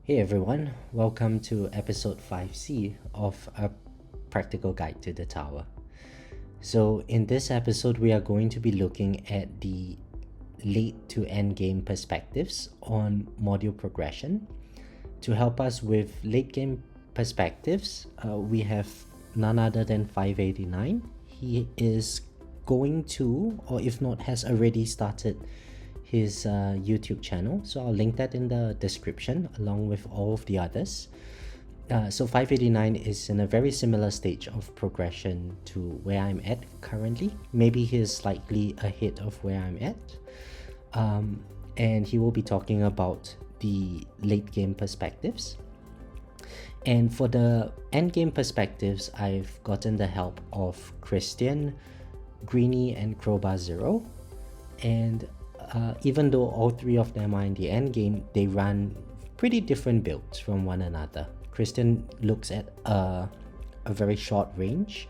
Hey everyone, welcome to episode 5C of A Practical Guide to the Tower. So, in this episode, we are going to be looking at the late to end game perspectives on module progression. To help us with late game perspectives, we have none other than 589. He is going to, or if not, has already started his YouTube channel. So I'll link that in the description along with all of the others. So 589 is in a very similar stage of progression to where I'm at currently. Maybe he's slightly ahead of where I'm at. And he will be talking about the late game perspectives. And for the end game perspectives, I've gotten the help of Kristian, Greeny, and Crowbarzero. And even though all three of them are in the end game, they run pretty different builds from one another. Kristian looks at a very short range,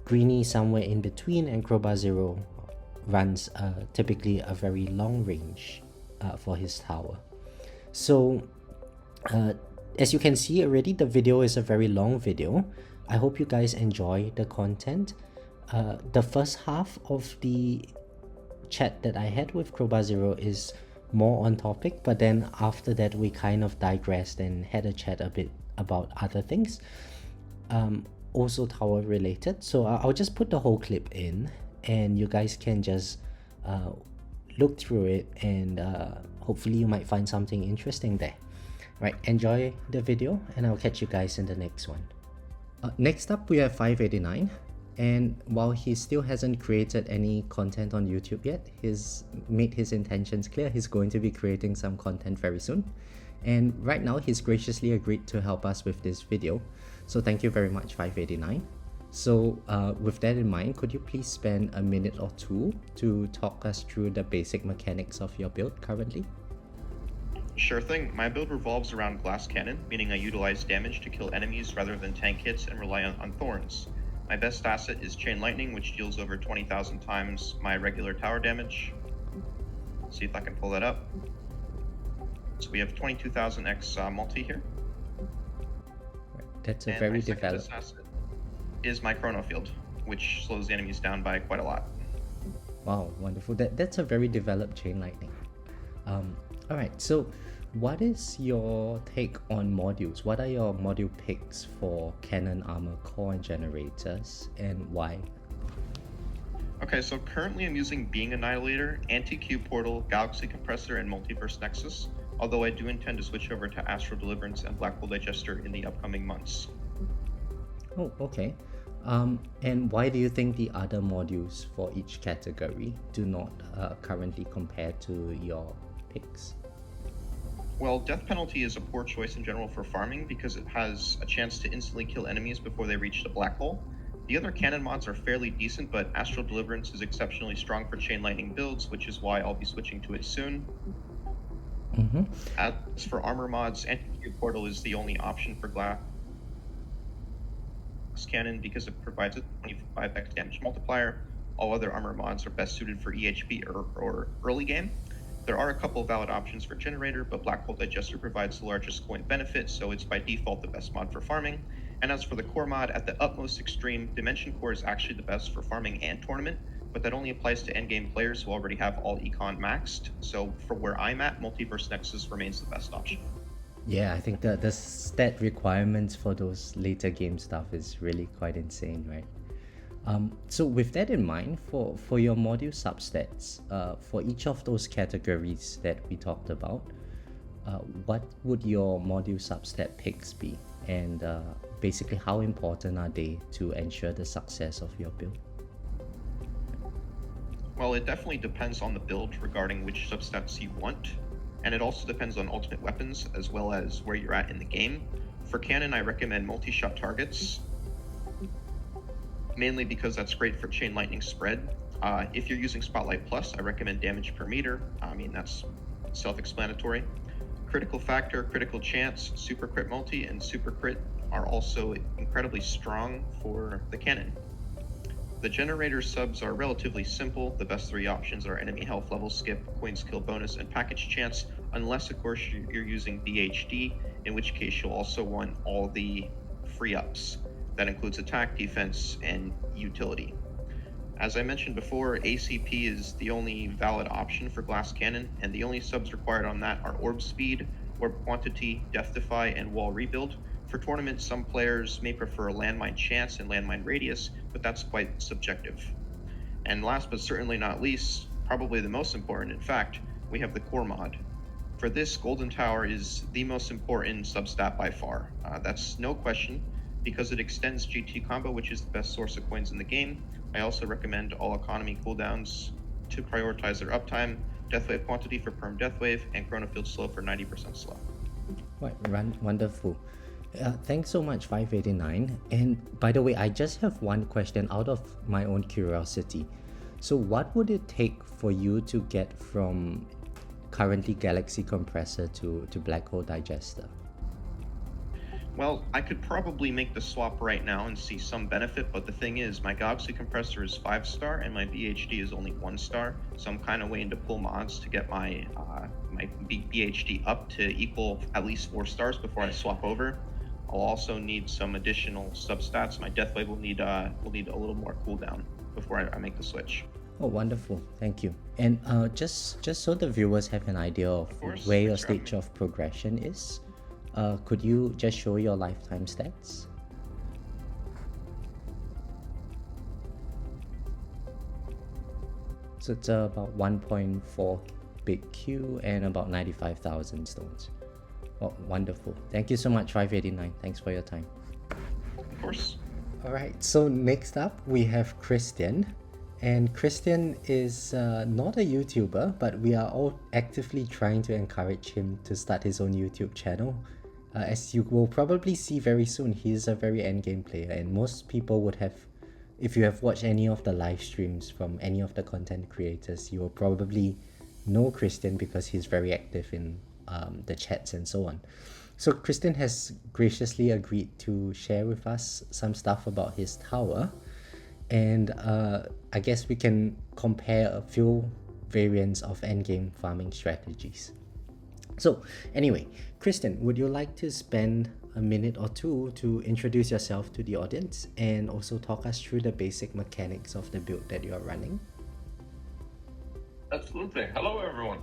Greeny somewhere in between, and Crowbarzero runs typically a very long range for his tower. So as you can see already, the video is a very long video. I hope you guys enjoy the content. The first half of the chat that I had with Crowbarzero is more on topic, but then after that we kind of digressed and had a chat a bit about other things, also tower related. So I'll just put the whole clip in and you guys can just look through it, and hopefully you might find something interesting there. Right, enjoy the video and I'll catch you guys in the next one. Next up we have 589. And while he still hasn't created any content on YouTube yet, he's made his intentions clear. He's going to be creating some content very soon. And right now, he's graciously agreed to help us with this video. So thank you very much, 589. So with that in mind, could you please spend a minute or two to talk us through the basic mechanics of your build currently? Sure thing. My build revolves around glass cannon, meaning I utilize damage to kill enemies rather than tank hits and rely on thorns. My best asset is Chain Lightning, which deals over 20,000 times my regular tower damage. Let's see if I can pull that up. So we have 22,000x multi here. That's a very developed. My second best asset is my Chrono Field, which slows the enemies down by quite a lot. Wow, wonderful. That's a very developed Chain Lightning. Alright, so what is your take on modules? What are your module picks for cannon, armor, core, and generators, and why? Okay, so currently I'm using Being Annihilator, Anti-Q Portal, Galaxy Compressor, and Multiverse Nexus, although I do intend to switch over to Astral Deliverance and Black Hole Digester in the upcoming months. Oh, okay. And why do you think the other modules for each category do not currently compare to your picks? Well, Death Penalty is a poor choice in general for farming because it has a chance to instantly kill enemies before they reach the black hole. The other cannon mods are fairly decent, but Astral Deliverance is exceptionally strong for Chain Lightning builds, which is why I'll be switching to it soon. As for armor mods, Anti-Q Portal is the only option for glass cannon because it provides a 25x damage multiplier. All other armor mods are best suited for EHP or early game. There are a couple valid options for generator, but Black Hole Digester provides the largest coin benefit, so it's by default the best mod for farming. And as for the core mod, at the utmost extreme, Dimension Core is actually the best for farming and tournament, but that only applies to endgame players who already have all econ maxed. So for where I'm at, Multiverse Nexus remains the best option. Yeah, I think the stat requirements for those later game stuff is really quite insane, right? So with that in mind, for your module substats, for each of those categories that we talked about, what would your module substat picks be? And basically, how important are they to ensure the success of your build? Well, it definitely depends on the build regarding which substats you want, and it also depends on ultimate weapons as well as where you're at in the game. For cannon, I recommend multi-shot targets, mainly because that's great for Chain Lightning spread. If you're using Spotlight Plus, I recommend damage per meter. I mean, that's self-explanatory. Critical Factor, Critical Chance, Super Crit Multi, and Super Crit are also incredibly strong for the cannon. The generator subs are relatively simple. The best three options are enemy health level skip, coin skill bonus, and package chance, unless, of course, you're using BHD, in which case you'll also want all the free ups. That includes attack, defense, and utility. As I mentioned before, ACP is the only valid option for Glass Cannon, and the only subs required on that are Orb Speed, Orb Quantity, Death Defy, and Wall Rebuild. For tournaments, some players may prefer Landmine Chance and Landmine Radius, but that's quite subjective. And last but certainly not least, probably the most important, in fact, we have the core mod. For this, Golden Tower is the most important substat by far. That's no question, because it extends GT combo, which is the best source of coins in the game. I also recommend all economy cooldowns to prioritize their uptime, Deathwave Quantity for perm Deathwave, and Chronofield Slow for 90% slow. Right, wonderful. Thanks so much, 589. And by the way, I just have one question out of my own curiosity. So what would it take for you to get from currently Galaxy Compressor to Black Hole Digester? Well, I could probably make the swap right now and see some benefit, but the thing is, my Galaxy Compressor is 5-star and my BHD is only 1-star, so I'm kind of waiting to pull mods to get my BHD up to equal at least 4 stars before I swap over. I'll also need some additional substats. My Deathwave will need a little more cooldown before I make the switch. Oh, wonderful. Thank you. And just so the viewers have an idea of where your stage of progression is, could you just show your lifetime stats? So it's about 1.4 big Q and about 95,000 stones. Oh, wonderful. Thank you so much, 589. Thanks for your time. Of course. Alright, so next up we have Kristian. And Kristian is not a YouTuber, but we are all actively trying to encourage him to start his own YouTube channel. As you will probably see very soon, he is a very endgame player, and most people would have, if you have watched any of the live streams from any of the content creators, you will probably know Kristian because he's very active in the chats and so on. So Kristian has graciously agreed to share with us some stuff about his tower, and I guess we can compare a few variants of endgame farming strategies. So anyway, Kristian, would you like to spend a minute or two to introduce yourself to the audience and also talk us through the basic mechanics of the build that you are running? Absolutely. Hello, everyone.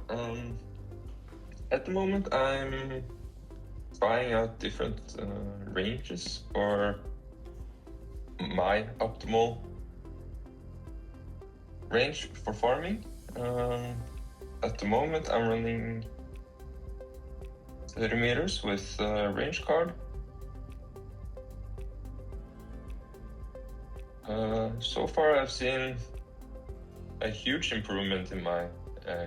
At the moment, I'm trying out different ranges for my optimal range for farming. At the moment, I'm running 30 meters with range card. So far, I've seen a huge improvement in my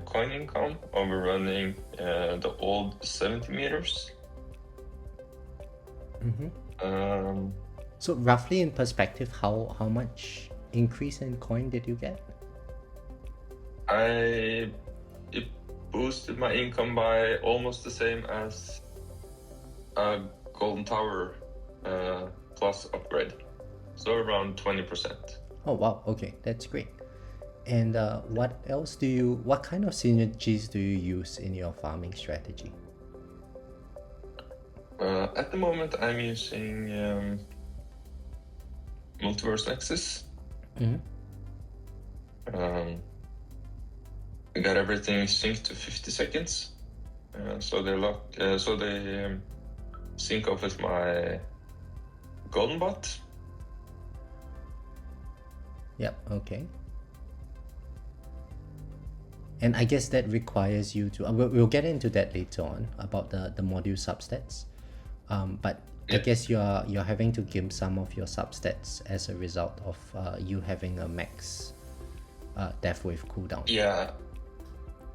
coin income over running the old 70 meters. Mm-hmm. So roughly in perspective, how much increase in coin did you get? It boosted my income by almost the same as a Golden Tower plus upgrade, so around 20%. Oh wow, okay, that's great. And what kind of synergies do you use in your farming strategy? At the moment, I'm using Multiverse Nexus. Mm-hmm. We got everything synced to 50 seconds, so they sync up with my Golden Bot. Yep, okay. And I guess that requires you to, we'll get into that later on about the module substats. But I guess you're having to gimp some of your substats as a result of you having a max death wave cooldown.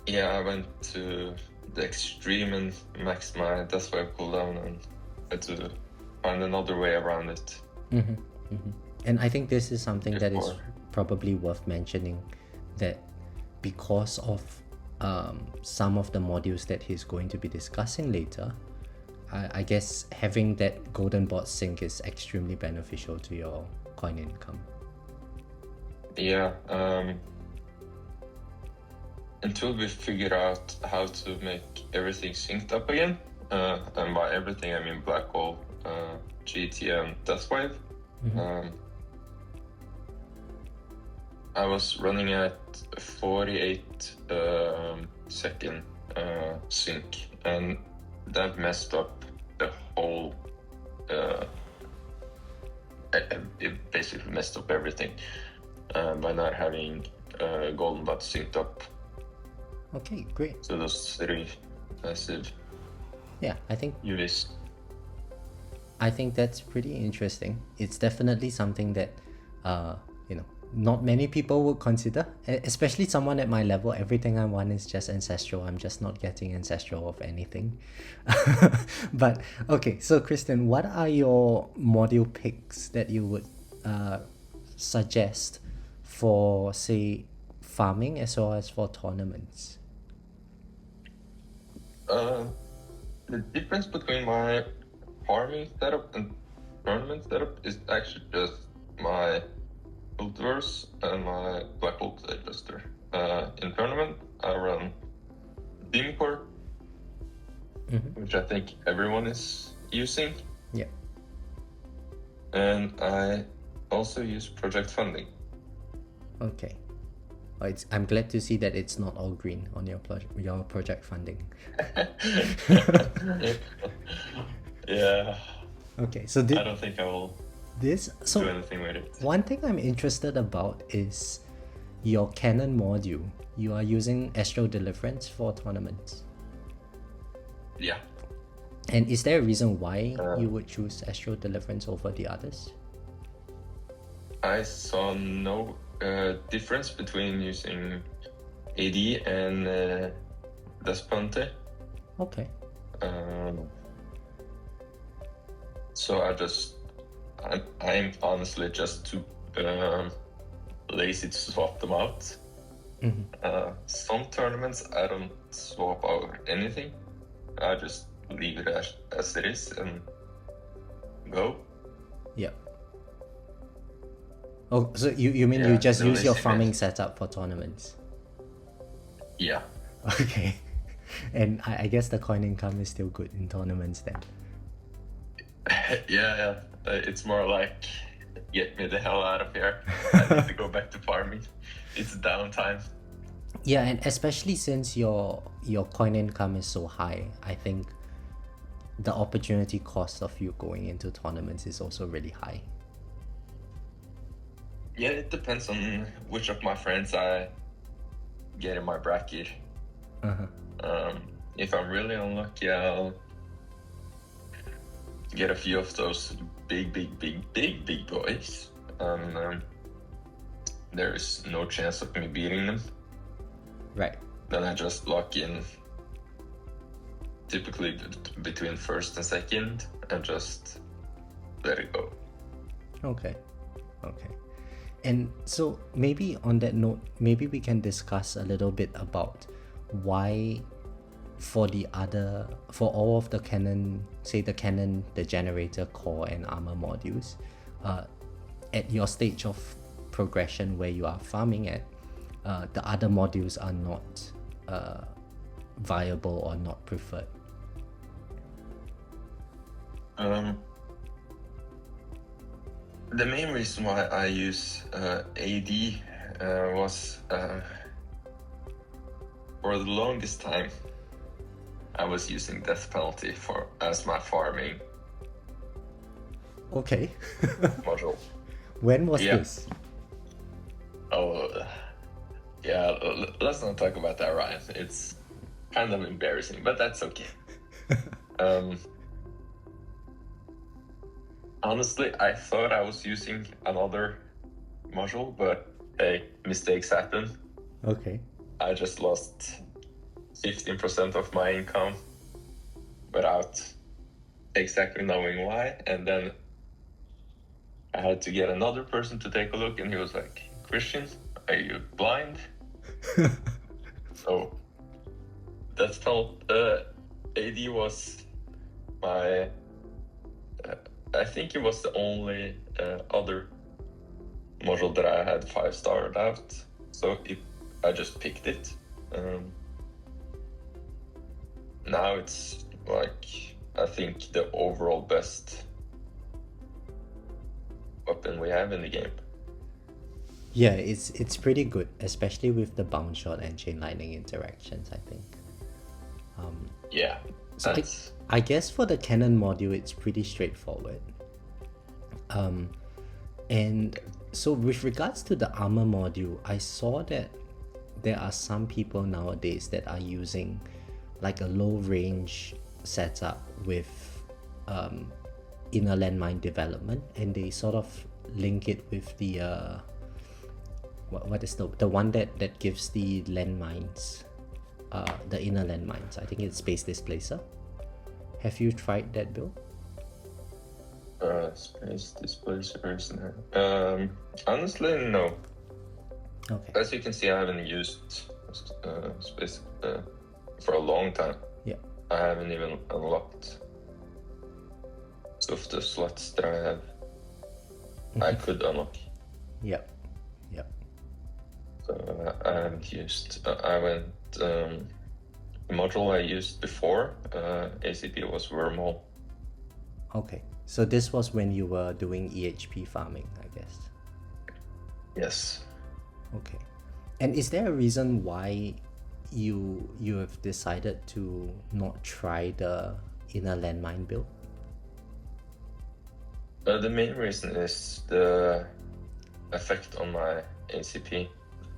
Yeah, I went to the extreme and maxed my death wave cooldown and had to find another way around it. Mm-hmm, mm-hmm. And I think this is something that is probably worth mentioning, that because of some of the modules that he's going to be discussing later, I guess having that golden bot sync is extremely beneficial to your coin income. Yeah, until we figure out how to make everything synced up again, and by everything I mean Black Hole, GT, and Deathwave. I was running at 48 second sync, and that messed up the whole. It basically messed up everything by not having golden dots synced up. Okay, great. So those three massive I think UVs. I think that's pretty interesting. It's definitely something that not many people would consider, especially someone at my level. Everything I want is just ancestral. I'm just not getting ancestral of anything. But okay, so Kristian, what are your module picks that you would suggest for, say, farming as well as for tournaments? The difference between my farming setup and tournament setup is actually just my Multiverse and my Black Hole Adjuster. In tournament, I run Beamcore, which I think everyone is using. Yeah. And I also use project funding. Okay. I'm glad to see that it's not all green on your project funding. Yeah. Okay, so I don't think I will do anything with it. One thing I'm interested about is your Canon module. You are using Astro Deliverance for tournaments. Yeah. And is there a reason why you would choose Astro Deliverance over the others? I saw no difference between using AD and Despante. Okay. So I'm honestly just too lazy to swap them out. Some tournaments I don't swap out anything. I just leave it as it is and go. Yeah. Oh, so you mean you just use your farming setup for tournaments? Yeah. Okay. And I guess the coin income is still good in tournaments then. Yeah. It's more like, get me the hell out of here. I need to go back to farming. It's downtime. Yeah, and especially since your coin income is so high, I think the opportunity cost of you going into tournaments is also really high. Yeah, it depends on which of my friends I get in my bracket. If I'm really unlucky, I'll get a few of those big boys. There is no chance of me beating them. Right. Then I just lock in typically between first and second and just let it go. Okay. And so maybe on that note, maybe we can discuss a little bit about why for all of the Canon, say the Canon, the generator, core and armor modules, at your stage of progression where you are farming at, the other modules are not viable or not preferred. The main reason why I use AD was for the longest time I was using Death Penalty as my farming Okay. module. When was this? Oh, yeah, let's not talk about that, Ryan. It's kind of embarrassing, but that's okay. Honestly, I thought I was using another module, but hey, mistakes happen. Okay. I just lost 15% of my income without exactly knowing why, and then I had to get another person to take a look, and he was like, "Kristian, are you blind?" So that's felt AD was my I think it was the only other module that I had 5-starred out, so I just picked it. Now it's like, I think the overall best weapon we have in the game. Yeah, it's pretty good, especially with the bounce shot and chain lightning interactions, I think. Yeah, So that's I guess for the cannon module, it's pretty straightforward. And so with regards to the armor module, I saw that there are some people nowadays that are using like a low range setup with inner landmine development, and they sort of link it with the what is the one that gives the landmines, the inner landmines. I think it's Space Displacer. Have you tried that build? Space Displacers. Honestly, no. Okay. As you can see, I haven't used space for a long time. Yeah. I haven't even unlocked of the slots that I have. I could unlock. Yep. Yep. So I haven't used. I went. The module I used before ACP was Wormhole. Okay. So this was when you were doing EHP farming, I guess. Yes. Okay. And is there a reason why you have decided to not try the inner landmine build? The main reason is the effect on my ACP,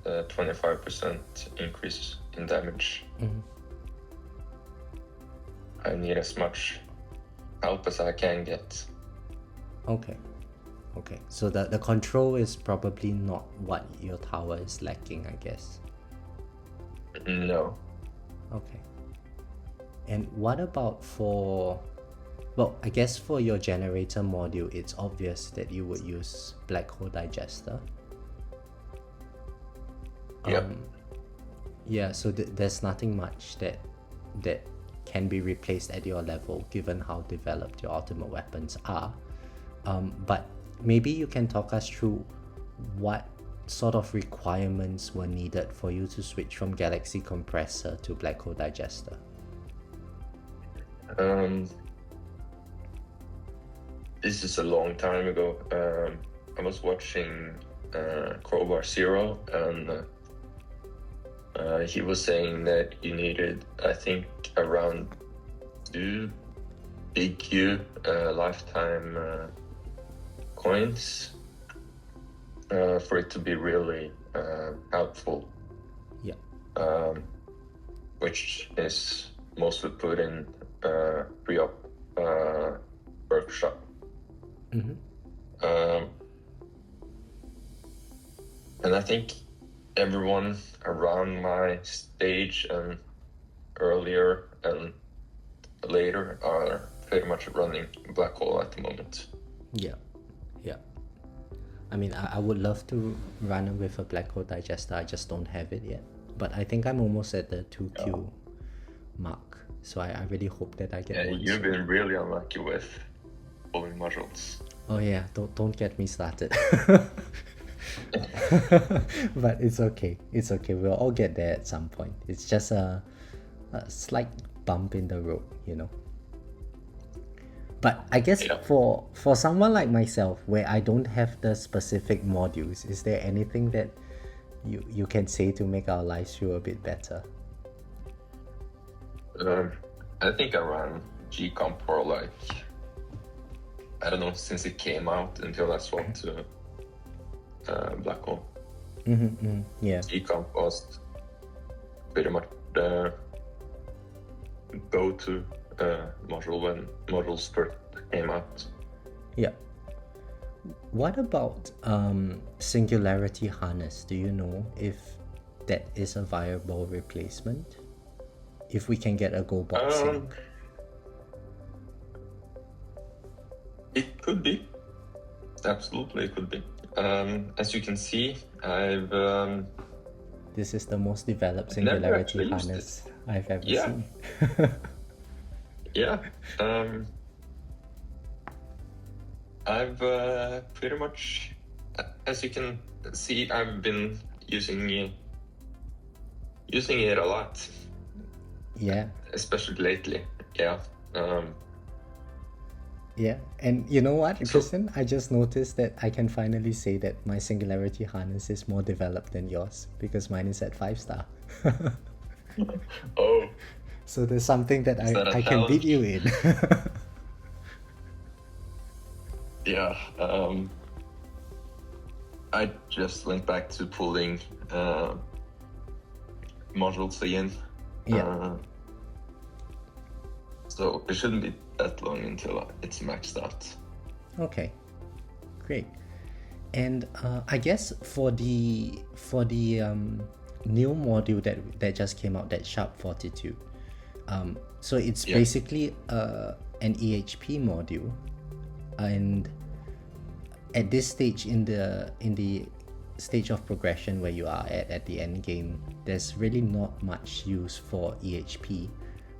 the 25% increase in damage. Mm-hmm. I need as much help as I can get. Okay. Okay. So the control is probably not what your tower is lacking, I guess. No. Okay. And what about for... Well, I guess for your generator module, it's obvious that you would use Black Hole Digester. Yep. Yeah, so there's nothing much that can be replaced at your level, given how developed your ultimate weapons are. But maybe you can talk us through what sort of requirements were needed for you to switch from Galaxy Compressor to Black Hole Digester. This is a long time ago. I was watching Crowbarzero, and he was saying that you needed, I think, around 2 big Q lifetime coins for it to be really helpful. Yeah. Which is mostly put in pre-op workshop. Mm-hmm. And I think everyone around my stage and earlier and later are pretty much running Black Hole at the moment. Yeah. Yeah. I mean, I would love to run with a Black Hole Digester, I just don't have it yet. But I think I'm almost at the 2Q mark, so I really hope that I get one. You've been really unlucky with pulling modules. Oh yeah, don't get me started. But it's okay. It's okay. We'll all get there at some point. It's just a slight bump in the road, you know. But I guess for someone like myself, where I don't have the specific modules, is there anything that you can say to make our lives feel a bit better? I think I ran G-Comp for like, I don't know, since it came out until I swapped to Black Hole. Yeah. G-Comp was pretty much the go-to module when modules first came out. Yeah. What about Singularity Harness? Do you know if that is a viable replacement? If we can get a Go Box sync? It could be. Absolutely, it could be. As you can see, I've... This is the most developed Singularity Harness I've ever seen. Yeah. I've pretty much, as you can see, I've been using using it a lot. Yeah. Especially lately. Yeah. Yeah, and you know what, So- Kristian? I just noticed that I can finally say that my singularity harness is more developed than yours because mine is at 5-star. Oh, So there's something that Is that a I can beat challenge? you in. yeah. I just went back to pulling modules again. Yeah. So it shouldn't be that long until it's maxed out. Okay, great. And I guess for the new module that just came out, that Sharp Fortitude, so it's Yeah. basically an EHP module, and at this stage in the stage of progression where you are at the end game, there's really not much use for EHP.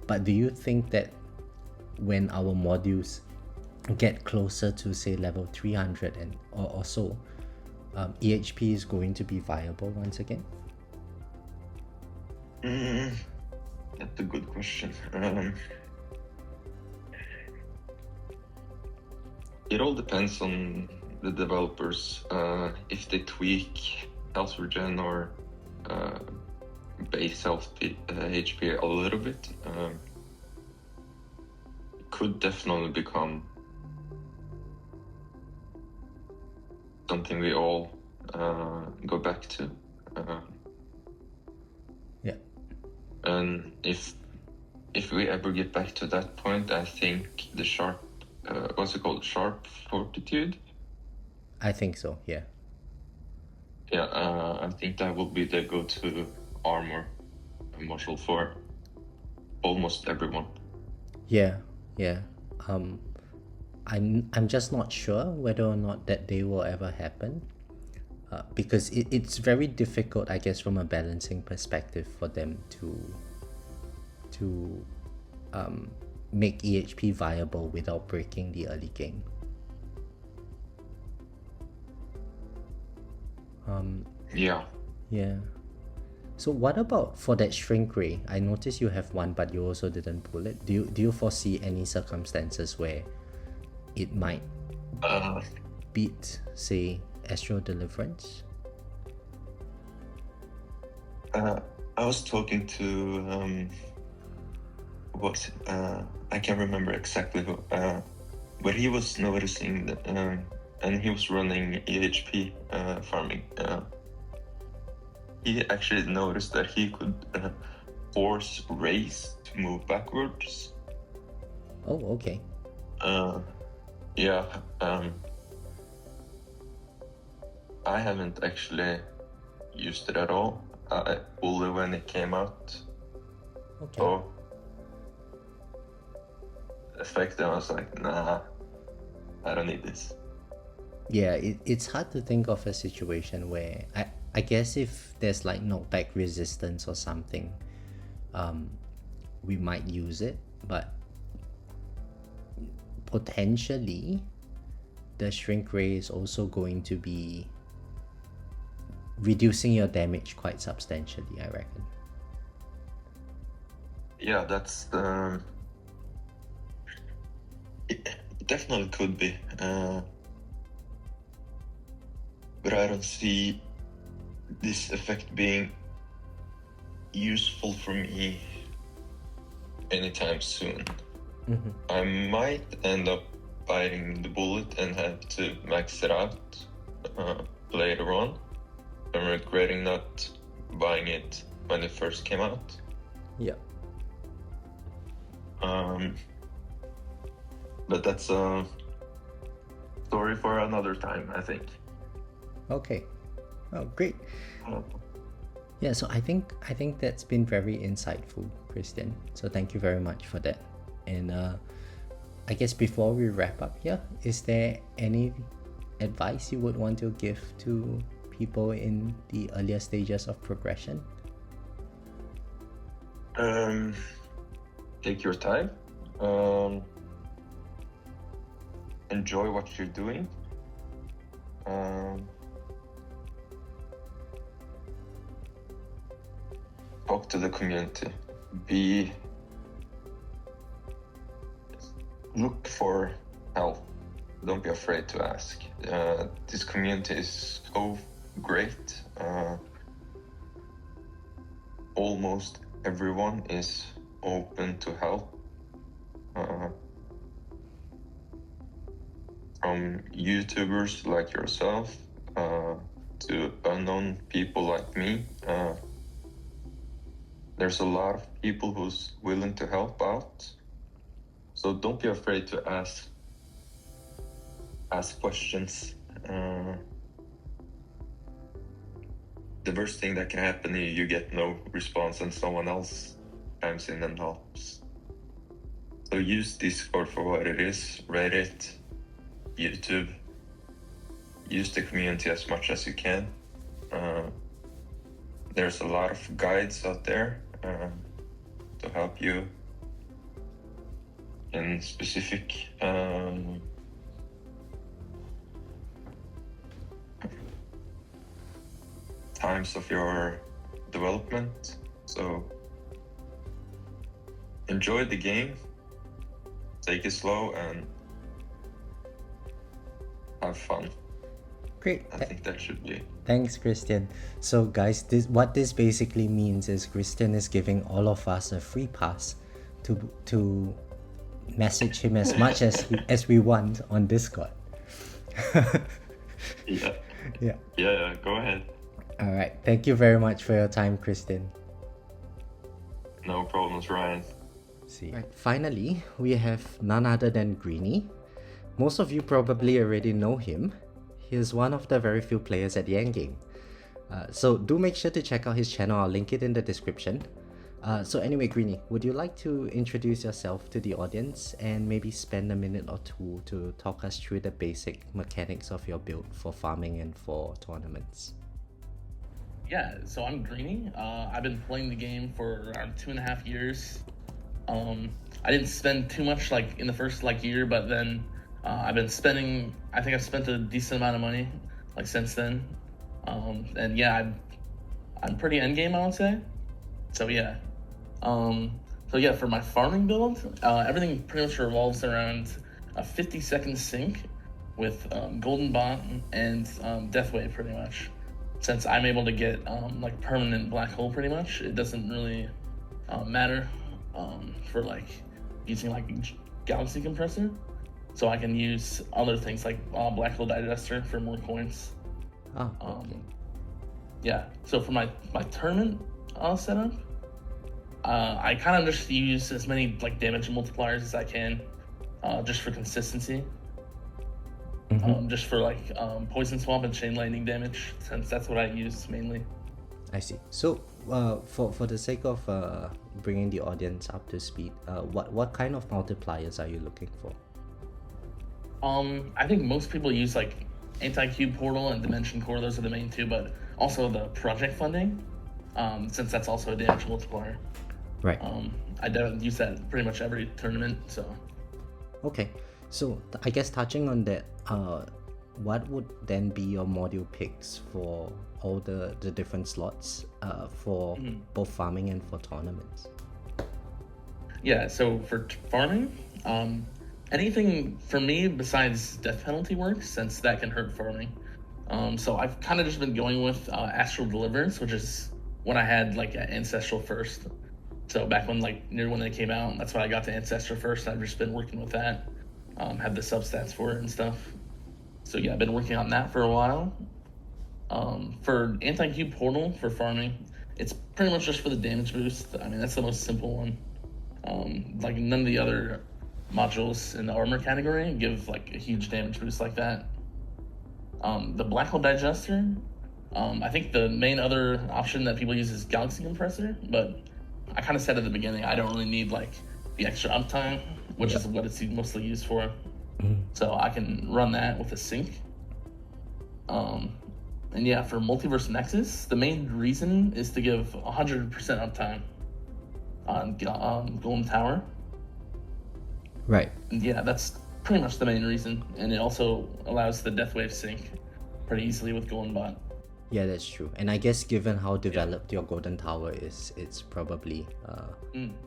But do you think that when our modules get closer to say level 300 or so, EHP is going to be viable once again? That's a good question. It all depends on the developers. If they tweak health regen or base health HP a little bit, it could definitely become something we all go back to. Yeah. And if we ever get back to that point, I think the Sharp, what's it called, Sharp Fortitude? I think so, yeah. Yeah, I think that will be the go-to armor module for almost everyone. Yeah. I'm just not sure whether or not that day will ever happen, because it's very difficult, I guess, from a balancing perspective for them to make EHP viable without breaking the early game. Yeah. Yeah. So what about for that shrink ray? I noticed you have one, but you also didn't pull it. Do you foresee any circumstances where it might beat, say, Astral Deliverance? I was talking to I can't remember exactly who, but he was noticing that, and he was running EHP farming. He actually noticed that he could force rays to move backwards. Oh, okay. Yeah. I haven't actually used it at all. I pulled it when it came out. Okay. So effect, I was like, nah, I don't need this. Yeah, it's hard to think of a situation where I guess if there's like knockback resistance or something, we might use it, but potentially the shrink ray is also going to be reducing your damage quite substantially, I reckon. Yeah, that's it definitely could be, but I don't see this effect being useful for me anytime soon. Mm-hmm. I might end up biting the bullet and have to max it out later on. I'm regretting not buying it when it first came out. Yeah. But that's a story for another time, I think. Okay. Oh, great. Yeah, so I think that's been very insightful, Kristian. So thank you very much for that. And I guess before we wrap up here, is there any advice you would want to give to people in the earlier stages of progression? Take your time. Enjoy what you're doing. talk to the community. Look for help. Don't be afraid to ask. This community is so great. Almost everyone is open to help. From YouTubers like yourself to unknown people like me. There's a lot of people who's willing to help out. So don't be afraid to ask questions. The worst thing that can happen is you get no response and someone else chimes in and helps. So use Discord for what it is, Reddit, YouTube. Use the community as much as you can. There's a lot of guides out there to help you in specific times of your development. So enjoy the game, take it slow, and have fun. Great. I think that should be. Thanks, Kristian. So guys, what this basically means is Kristian is giving all of us a free pass to message him as much as we want on Discord. Yeah. Yeah. Yeah, go ahead. All right. Thank you very much for your time, Kristian. No problems, Ryan. See. Right, finally, we have none other than Greeny. Most of you probably already know him. He is one of the very few players at the endgame. So do make sure to check out his channel. I'll link it in the description. So anyway, Greeny, would you like to introduce yourself to the audience and maybe spend a minute or two to talk us through the basic mechanics of your build for farming and for tournaments? Yeah, so I'm Greeny. I've been playing the game for around 2.5 years. I didn't spend too much in the first year, but then I've been spending. I think I've spent a decent amount of money since then. And yeah, I'm pretty endgame, I would say. So yeah. For my farming build, everything pretty much revolves around a 50-second sync with Golden Bot and Death Wave, pretty much. Since I'm able to get permanent black hole, pretty much, it doesn't really matter for using Galaxy Compressor. So I can use other things like black hole digester for more coins. Oh, okay. Yeah. So for my tournament setup, I kind of just use as many damage multipliers as I can, just for consistency. Just for poison swamp and chain lightning damage, since that's what I use mainly. I see. So for the sake of bringing the audience up to speed, what kind of multipliers are you looking for? I think most people use Anti-Cube Portal and Dimension Core. Those are the main two, but also the project funding, since that's also a damage multiplier. Right. I use that pretty much every tournament. So. Okay. So I guess touching on that, what would then be your module picks for all the different slots for both farming and for tournaments? Yeah. So for farming, anything for me besides death penalty works, since that can hurt farming. So I've kind of just been going with Astral Deliverance, which is what I had Ancestral first. So back when near when they came out, that's why I got to Ancestral first. I've just been working with that, have the substats for it and stuff. So yeah, I've been working on that for a while. For Anti-Cube Portal for farming, it's pretty much just for the damage boost. I mean, that's the most simple one. None of the other modules in the armor category give a huge damage boost like that. The Black Hole Digester, I think the main other option that people use is Galaxy Compressor, but I kind of said at the beginning, I don't really need the extra uptime, which is what it's mostly used for. So I can run that with a sync. And yeah, for Multiverse Nexus, the main reason is to give 100% uptime on Golden Tower. Right. And yeah, that's pretty much the main reason. And it also allows the Death Wave sync pretty easily with Golden Bot. Yeah, that's true. And I guess given how developed your golden tower is, it's probably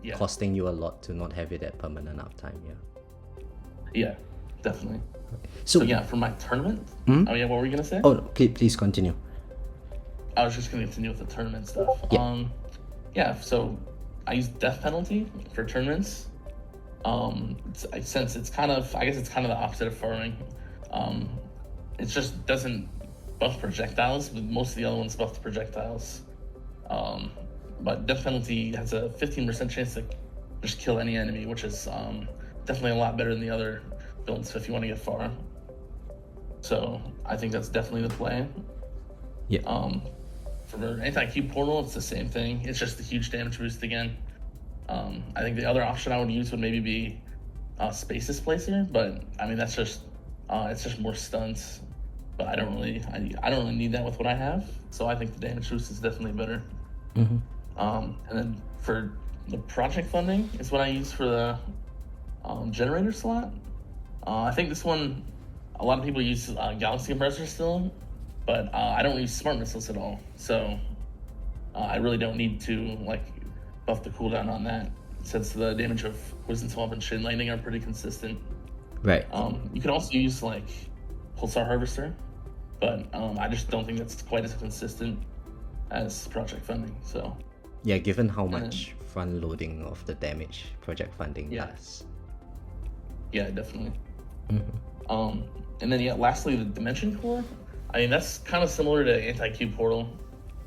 Yeah. costing you a lot to not have it at permanent uptime. Yeah. Yeah, definitely. So, So yeah, for my tournament. Oh yeah, what were you gonna say? Oh, please continue. I was just gonna continue with the tournament stuff. Yeah. Yeah. So I use death penalty for tournaments. Since it's kind of, I guess it's kind of the opposite of farming. It just doesn't buff projectiles, but most of the other ones buff the projectiles. But death penalty has a 15% chance to just kill any enemy, which is definitely a lot better than the other builds if you want to get far. So I think that's definitely the play. Yeah. For anti-cube portal, it's the same thing. It's just a huge damage boost again. I think the other option I would use would maybe be Space Displacer, but I mean that's just it's just more stunts. But I don't really need that with what I have. So I think the damage boost is definitely better. And then for the project funding is what I use for the generator slot. I think this one, a lot of people use Galaxy Compressor still, but I don't use Smart Missiles at all. So I really don't need to like buff the cooldown on that, since the damage of Poison Swamp and Chain Lightning are pretty consistent. Right. You can also use like Pulsar Harvester, but I just don't think that's quite as consistent as project funding. So yeah, given how much front loading of the damage project funding Yeah. does. yeah, definitely. And then yeah, lastly the Dimension Core. I mean that's kind of similar to Anti-Cube Portal.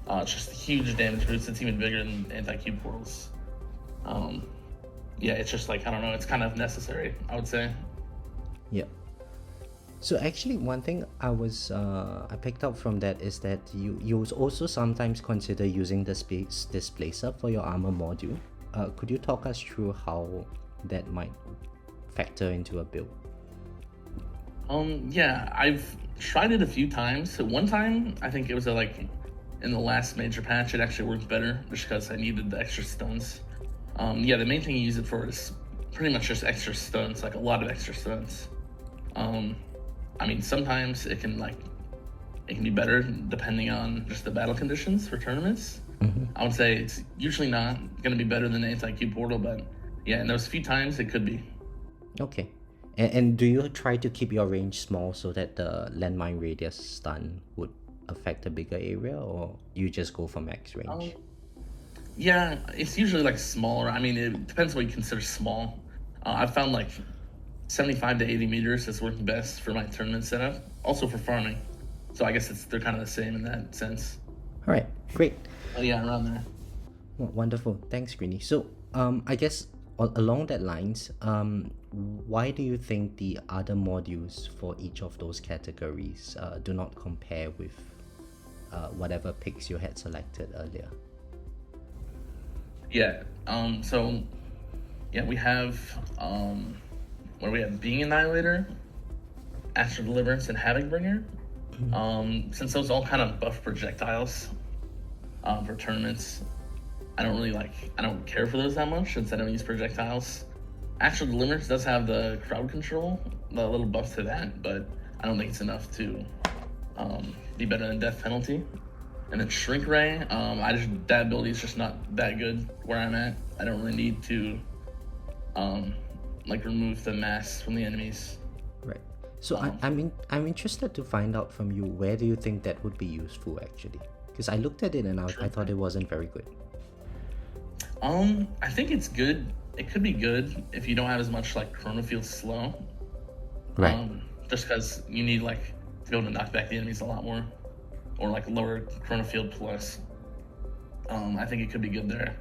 It's just a huge damage boost. It's even bigger than Anti-Cube Portals. Yeah, it's just like, I don't know, it's kind of necessary, I would say. Yeah. So actually, one thing I picked up from that is that you also sometimes consider using the Space Displacer for your armor module. Could you talk us through how that might factor into a build? Yeah, I've tried it a few times. One time, I think it was like in the last major patch, it actually worked better just because I needed the extra stuns. Yeah, the main thing you use it for is pretty much just extra stuns, like a lot of extra stuns. I mean, sometimes it can be better depending on just the battle conditions for tournaments. I would say it's usually not going to be better than the Anti-Cube Portal, but yeah, in those few times it could be. Okay. And do you try to keep your range small so that the landmine radius stun would affect a bigger area, or you just go for max range? Yeah, it's usually like smaller. I mean, it depends what you consider small. I've found like 75 to 80 meters is working best for my tournament setup, also for farming. So I guess they're kind of the same in that sense. All right, great. Yeah, around there. Wonderful. Thanks, Greeny. So, I guess along that lines, why do you think the other modules for each of those categories do not compare with whatever picks you had selected earlier? Yeah. So, yeah, we have what do we have? Being Annihilator, Astral Deliverance, and Havoc Bringer. Since those all kind of buff projectiles for tournaments, I don't care for those that much since I don't use projectiles. Astral Deliverance does have the crowd control, the little buff to that, but I don't think it's enough to be better than Death Penalty. And then Shrink Ray, that ability is just not that good where I'm at. I don't really need to remove the mass from the enemies. Right. So I'm interested to find out from you, where do you think that would be useful actually? Because I looked at it and I thought it wasn't very good. I think it's good. It could be good if you don't have as much like Chrono Field slow. Right. Just because you need to be able to knock back the enemies a lot more, or lower Chrono Field plus. I think it could be good there.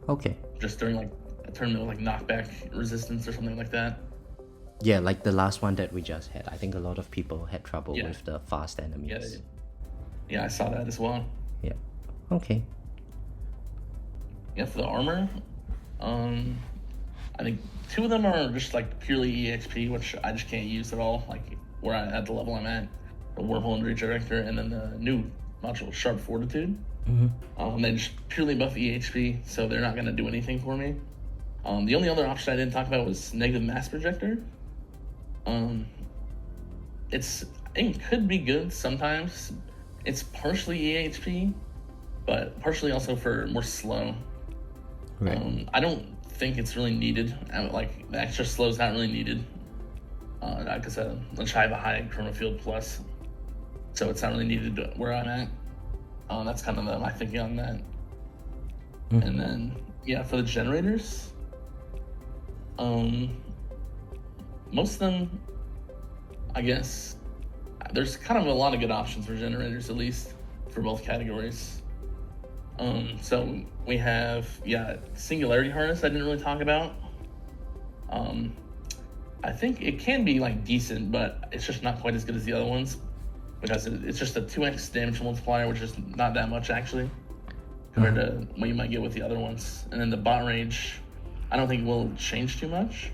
Okay. Just during a tournament with knockback resistance or something like that. Yeah, like the last one that we just had. I think a lot of people had trouble with the fast enemies. Yeah, I saw that as well. Yeah. Okay. Yeah, for the armor, I think 2 of them are just purely EXP, which I just can't use at all. At the level I'm at, the Wormhole and Redirector, and then the new module, Sharp Fortitude. They just purely buff EXP, so they're not going to do anything for me. The only other option I didn't talk about was Negative Mass Projector. It could be good sometimes It's partially EHP, but partially also for more slow. Right. I don't think it's really needed. Like the extra slow is not really needed. Like I said, I have a high Chrono Field Plus, so it's not really needed where I'm at. That's kind of my thinking on that. And then for the generators, most of them, I guess, there's kind of a lot of good options for generators, at least for both categories. So we have Singularity Harness. I didn't really talk about. I think it can be like decent, but it's just not quite as good as the other ones because it's just a 2x damage multiplier, which is not that much actually compared to what you might get with the other ones. And then the bot range, I don't think will change too much.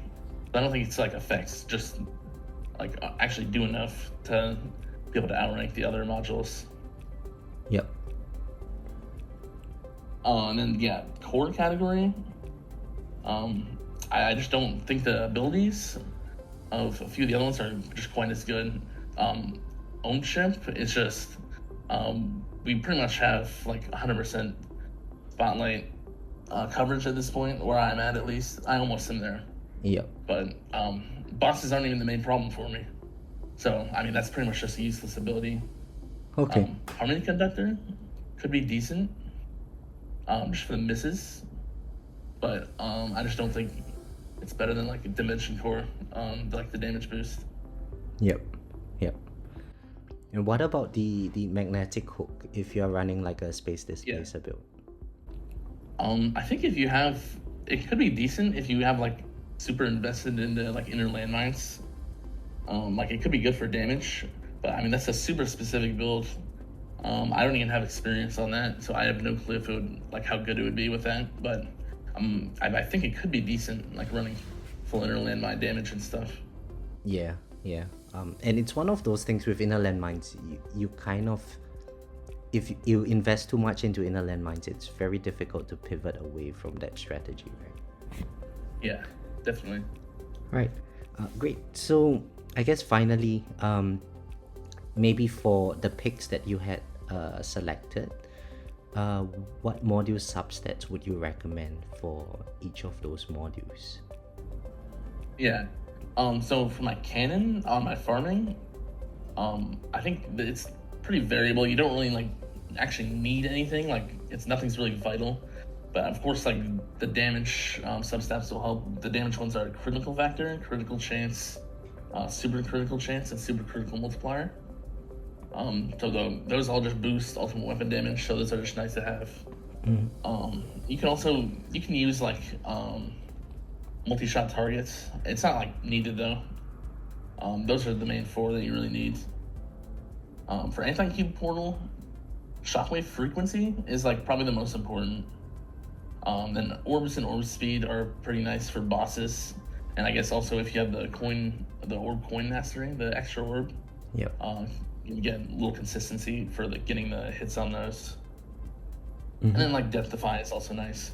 I don't think it's like effects, just like actually do enough to be able to outrank the other modules. Yep. And then core category. I just don't think the abilities of a few of the other ones are just quite as good. Ownership, it's just we pretty much have like 100% spotlight coverage at this point, where I'm at least. I almost am there. Yep. But bosses aren't even the main problem for me. So, I mean, that's pretty much just a useless ability. Okay. Harmony Conductor could be decent, just for the misses. But I just don't think it's better than like a Dimension Core, like the damage boost. Yep. And what about the magnetic hook if you're running like a space displacer build? I think if you have, it could be decent if you have like super invested into like inner landmines. Like it could be good for damage, but I mean that's a super specific build. I don't even have experience on that, so I have no clue if it would like how good it would be with that. But I think it could be decent, like running full inner landmine damage and stuff. Yeah. And it's one of those things with inner landmines. You kind of, if you invest too much into inner landmines, it's very difficult to pivot away from that strategy, right? Yeah, definitely. Right. Great. So I guess finally, maybe for the picks that you had selected, what module substats would you recommend for each of those modules? Yeah. So for my cannon on my farming, I think that it's pretty variable. You don't really like actually need anything. Like nothing's really vital. But of course, like the damage substats will help. The damage ones are critical factor, critical chance, super critical chance, and super critical multiplier. So those all just boost ultimate weapon damage. So those are just nice to have. You can use like multi-shot targets. It's not like needed though. Those are the main 4 that you really need. For anti-cube portal, shockwave frequency is like probably the most important. Then orbs and orb speed are pretty nice for bosses, and I guess also if you have the orb coin mastery, the extra orb. Yep. You get a little consistency for getting the hits on those. And then like Death Defy is also nice.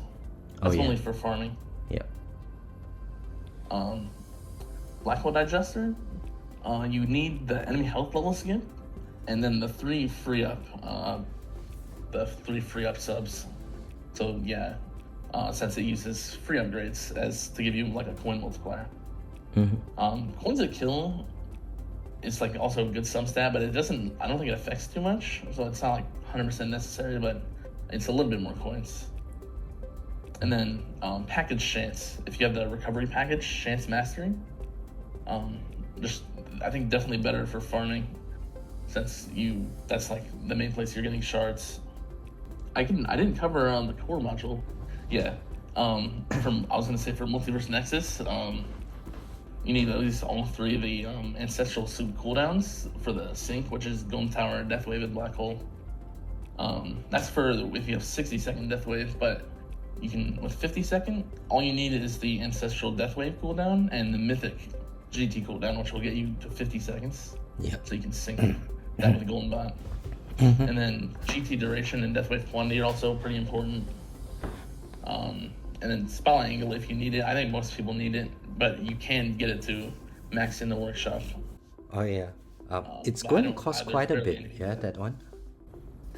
That's only for farming. Yep. Black Hole Digester, you need the enemy health level skip, and then the 3 free up subs. So since it uses free upgrades as to give you like a coin multiplier. Coins a kill is like also a good sub stat, but I don't think it affects too much, so it's not like 100% necessary, but it's a little bit more coins. And then package chance, if you have the recovery package, chance mastery, I think definitely better for farming, since that's like the main place you're getting shards. I didn't cover the core module. I was gonna say for Multiverse Nexus, you need at least all 3 of the ancestral soup cooldowns for the sync, which is Golem Tower, Death Wave, and Black Hole. That's for if you have 60-second Death Wave, but you can with 50-second. All you need is the ancestral Death Wave cooldown and the Mythic GT cooldown, which will get you to 50 seconds. Yep. So you can sync that with the Golden Bot. And then GT duration and Death Wave quantity are also pretty important. And then Spotlight Angle if you need it. I think most people need it, but you can get it to max in the workshop. Oh yeah. It's going to cost quite a bit, that one?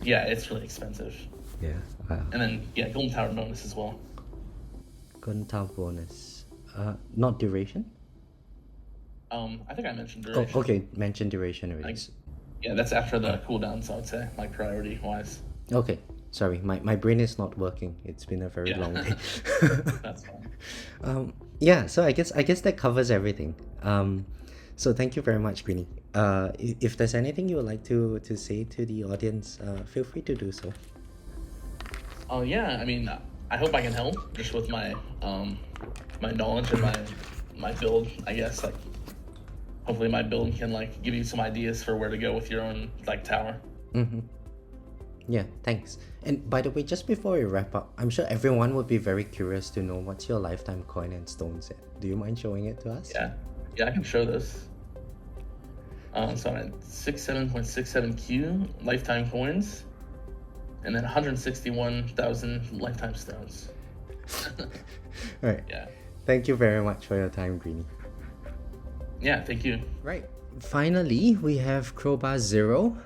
Yeah, it's really expensive. Yeah. Wow. And then golden tower bonus as well. Golden Tower bonus. Not duration? I think I mentioned Oh, duration. okay. Mention duration already. Yeah, that's after the cooldowns, I'd say, like priority wise. Okay. Sorry, my brain is not working. It's been a very long day. That's fine. Yeah, so I guess that covers everything. So thank you very much, Greeny. If there's anything you would like to say to the audience, feel free to do so. Oh yeah, I mean, I hope I can help just with my my knowledge and my build. I guess like hopefully my build can like give you some ideas for where to go with your own like tower. Mm-hmm. Yeah, thanks. And by the way, just before we wrap up, I'm sure everyone would be very curious to know what's your lifetime coin and stone set. Do you mind showing it to us? Yeah, I can show this. So I'm at 67.67Q lifetime coins, and then 161,000 lifetime stones. All right. Yeah. Thank you very much for your time, Greeny. Yeah, thank you. Right. Finally, we have Crowbarzero.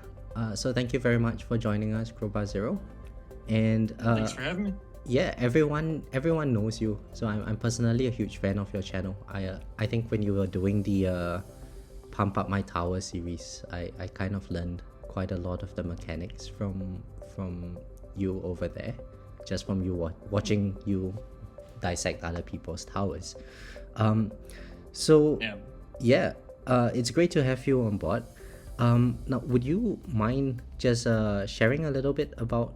So thank you very much for joining us, Crowbarzero. And thanks for having me. yeah, everyone knows you. So I'm personally a huge fan of your channel. I think when you were doing the Pump Up My Tower series, I kind of learned quite a lot of the mechanics from you over there, just from you watching you dissect other people's towers. So yeah, it's great to have you on board. Now, would you mind just sharing a little bit about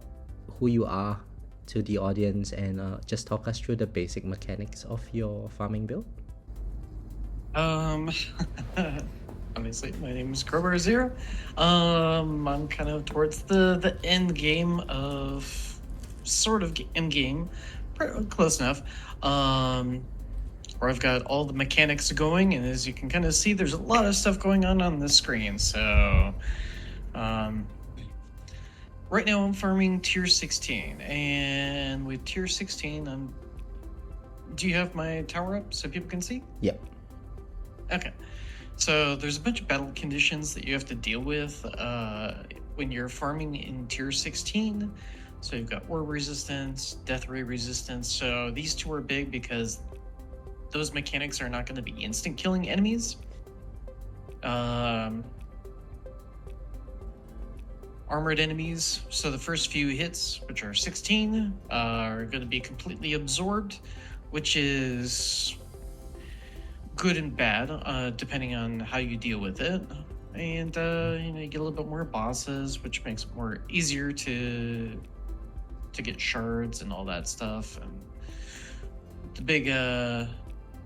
who you are to the audience and just talk us through the basic mechanics of your farming build? Obviously, my name is Crowbarzero. I'm kind of towards the end game of sort of end game, close enough. Where I've got all the mechanics going, and as you can kind of see, there's a lot of stuff going on the screen. So, right now I'm farming tier 16, and with tier 16, do you have my tower up so people can see? Yep. Okay. So there's a bunch of battle conditions that you have to deal with when you're farming in tier 16. So you've got orb resistance, death ray resistance. So these two are big because those mechanics are not going to be instant killing enemies. Armored enemies, so the first few hits, which are 16, are going to be completely absorbed, which is good and bad, depending on how you deal with it. And you get a little bit more bosses, which makes it more easier to get shards and all that stuff. And the big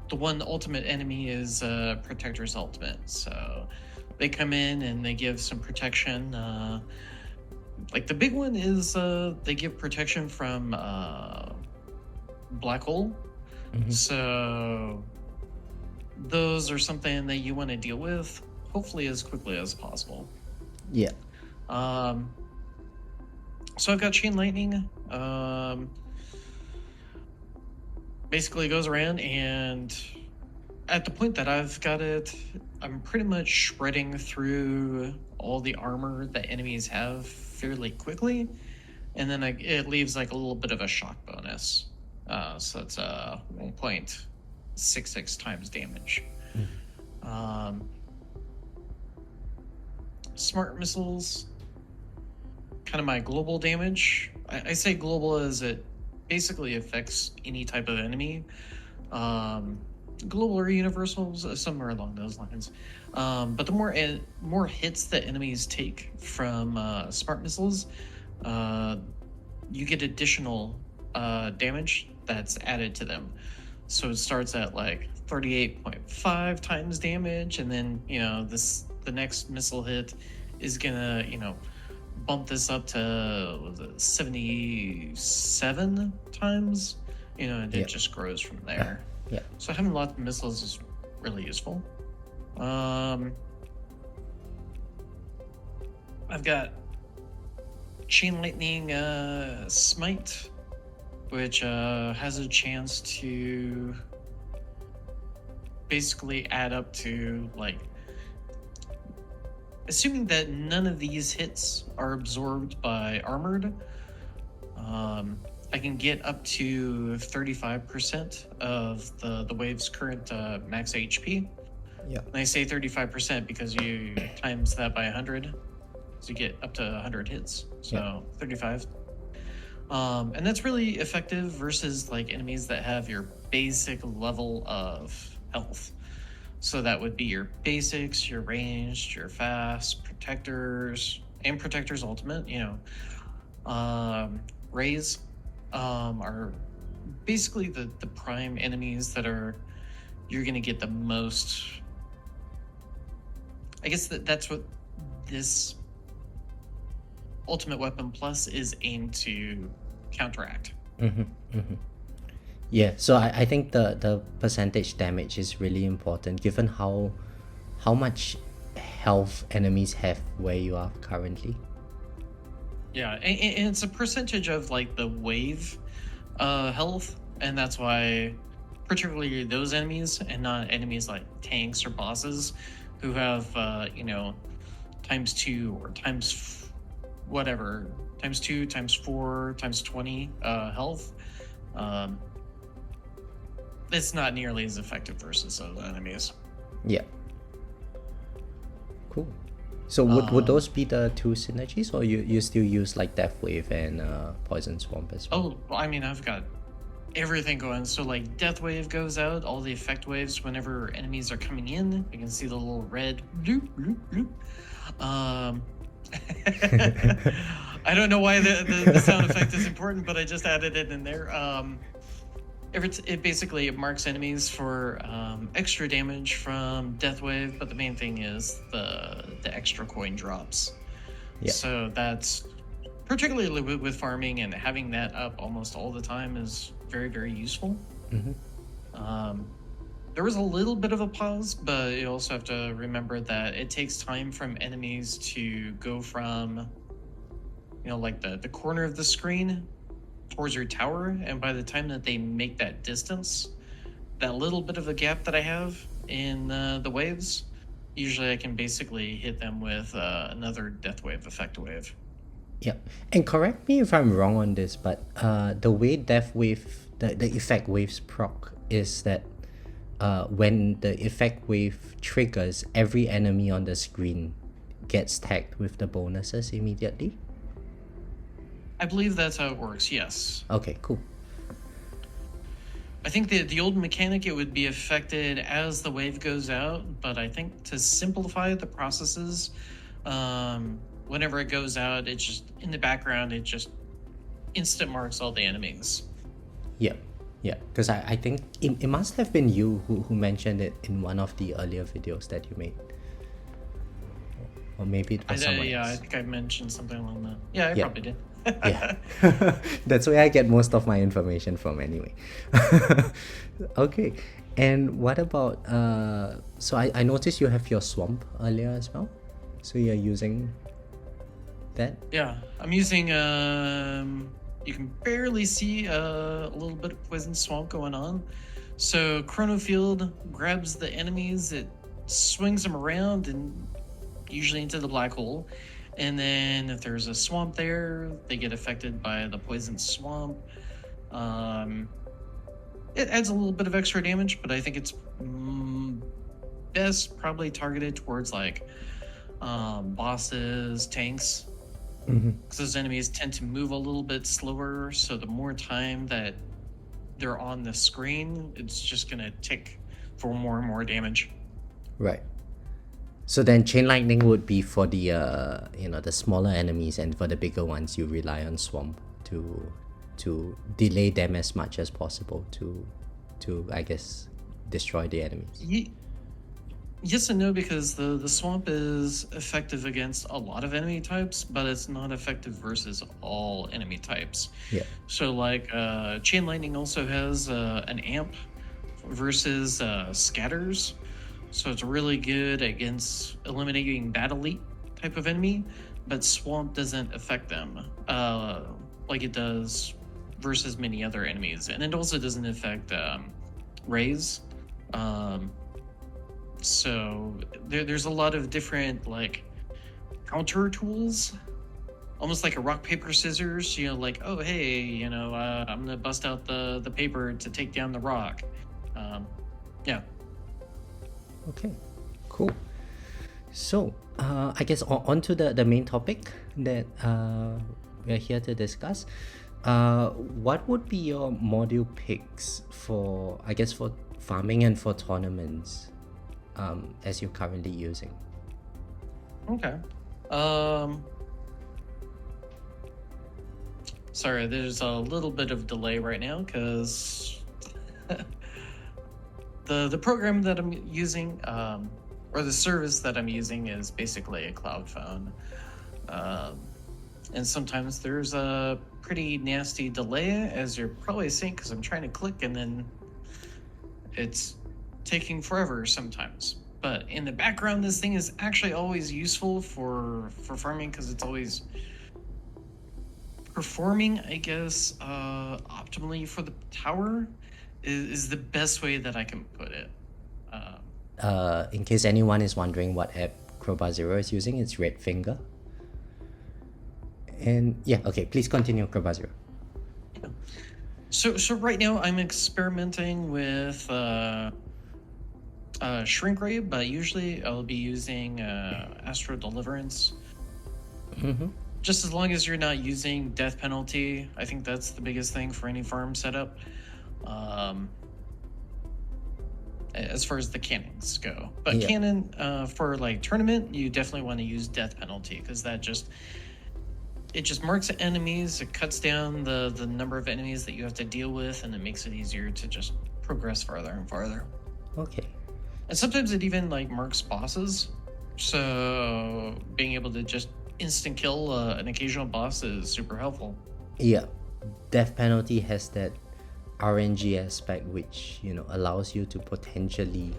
the one ultimate enemy is Protector's Ultimate. So they come in and they give some protection. Like the big one is they give protection from Black Hole. Mm-hmm. So those are something that you want to deal with, hopefully as quickly as possible. Yeah. So I've got Chain Lightning. Basically goes around, and at the point that I've got it, I'm pretty much shredding through all the armor that enemies have fairly quickly, and then it leaves like a little bit of a shock bonus. So it's 1.66 times damage. Smart missiles, kind of my global damage. I say global as it basically affects any type of enemy. Global or universal, somewhere along those lines. But the more hits that enemies take from smart missiles, you get additional damage that's added to them. So it starts at like 38.5 times damage, and then the next missile hit is gonna bump this up to 77 times, and it just grows from there. Yeah. So having lots of missiles is really useful. I've got Chain Lightning Smite, which has a chance to basically add up to like assuming that none of these hits are absorbed by armored, I can get up to 35% of the wave's current max HP. Yeah. And I say 35% because you times that by 100, so you get up to 100 hits. So 35. And that's really effective versus like enemies that have your basic level of health. So that would be your basics, your ranged, your fast, protectors, and protectors ultimate. Rays are basically the prime enemies that you're gonna get the most. I guess that's what this Ultimate Weapon Plus is aimed to counteract. Yeah, so I think the percentage damage is really important given how much health enemies have where you are currently. Yeah, and it's a percentage of like the wave health, and that's why particularly those enemies and not enemies like tanks or bosses who have times 2 or whatever, times 2, times 4, times 20 health. It's not nearly as effective versus those enemies. Yeah. Cool. So would those be the two synergies, or you still use like Death Wave and Poison Swamp as well? Oh, I mean, I've got everything going. So like Death Wave goes out, all the effect waves whenever enemies are coming in, you can see the little red bloop, bloop, bloop. I don't know why the sound effect is important, but I just added it in there. It basically marks enemies for extra damage from Death Wave, but the main thing is the extra coin drops. Yeah. So that's particularly with farming, and having that up almost all the time is very, very useful. There was a little bit of a pause, but you also have to remember that it takes time from enemies to go from, like the corner of the screen towards your tower, and by the time that they make that distance, that little bit of a gap that I have in the waves, usually I can basically hit them with another Death Wave effect wave. Yeah, and correct me if I'm wrong on this, but the way Death Wave, the effect waves proc is that when the effect wave triggers, every enemy on the screen gets tagged with the bonuses immediately. I believe that's how it works, yes. Okay, cool. I think the old mechanic, it would be affected as the wave goes out, but I think to simplify the processes, whenever it goes out, it just, in the background, it just instant marks all the enemies. Yeah, because I think it must have been you who mentioned it in one of the earlier videos that you made. Or maybe it was someone else. I think I mentioned something along that. Yeah, I probably did. Yeah, that's where I get most of my information from anyway. Okay, and what about so I noticed you have your swamp earlier as well, so you're using that? Yeah, I'm using you can barely see a little bit of poison swamp going on. So Chrono Field grabs the enemies, it swings them around and usually into the black hole. And then if there's a swamp there, they get affected by the poison swamp. It adds a little bit of extra damage, but I think it's best probably targeted towards like bosses, tanks. Because those enemies tend to move a little bit slower, so the more time that they're on the screen, it's just going to tick for more and more damage. Right. So then Chain Lightning would be for the the smaller enemies, and for the bigger ones you rely on Swamp to delay them as much as possible to I guess destroy the enemies. Yes and no, because the Swamp is effective against a lot of enemy types, but it's not effective versus all enemy types. Yeah. So like Chain Lightning also has an amp versus scatters. So it's really good against eliminating that elite type of enemy, but Swamp doesn't affect them like it does versus many other enemies. And it also doesn't affect rays. So there's a lot of different like counter tools, almost like a rock paper scissors. Like, oh hey, I'm gonna bust out the paper to take down the rock. Yeah. Okay, cool. So, I guess on to the main topic that we're here to discuss. What would be your module picks for farming and for tournaments, as you're currently using? Okay. Sorry, there's a little bit of delay right now because the program that I'm using, or the service that I'm using, is basically a cloud phone. And sometimes there's a pretty nasty delay, as you're probably seeing, because I'm trying to click and then it's taking forever sometimes. But in the background, this thing is actually always useful for farming, because it's always performing, I guess, optimally for the tower is the best way that I can put it. In case anyone is wondering what app Crowbarzero is using, it's Red Finger. And yeah, okay, please continue, Crowbarzero. So right now I'm experimenting with shrink ray, but usually I'll be using Astro Deliverance. Mm-hmm. Just as long as you're not using death penalty, I think that's the biggest thing for any farm setup. As far as the cannons go, but Yeah. cannon for like tournament, you definitely want to use death penalty, because that just marks enemies. It cuts down the number of enemies that you have to deal with, and it makes it easier to just progress farther and farther. Okay. And sometimes it even like marks bosses, so being able to just instant kill an occasional boss is super helpful. Yeah, death penalty has that RNG aspect, which allows you to potentially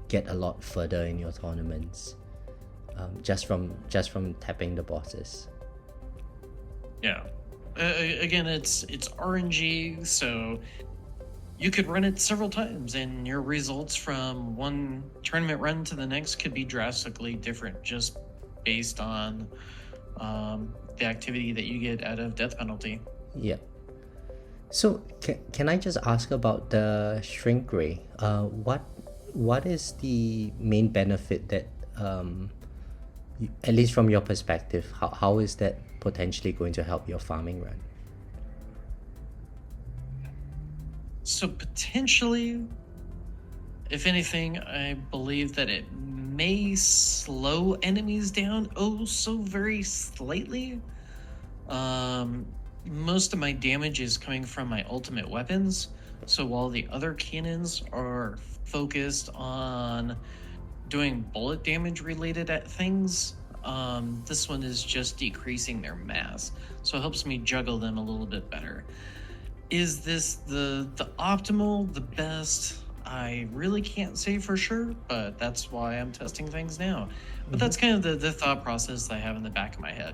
get a lot further in your tournaments, just from tapping the bosses. Yeah. Again, it's RNG, so you could run it several times, and your results from one tournament run to the next could be drastically different, just based on the activity that you get out of death penalty. Yeah. So can I just ask about the shrink ray? What is the main benefit that, at least from your perspective, how is that potentially going to help your farming run? So potentially, if anything, I believe that it may slow enemies down so very slightly. Most of my damage is coming from my ultimate weapons, so while the other cannons are focused on doing bullet damage related at things, this one is just decreasing their mass, so it helps me juggle them a little bit better. Is this the optimal, the best? I really can't say for sure, but that's why I'm testing things now. But that's kind of the thought process I have in the back of my head.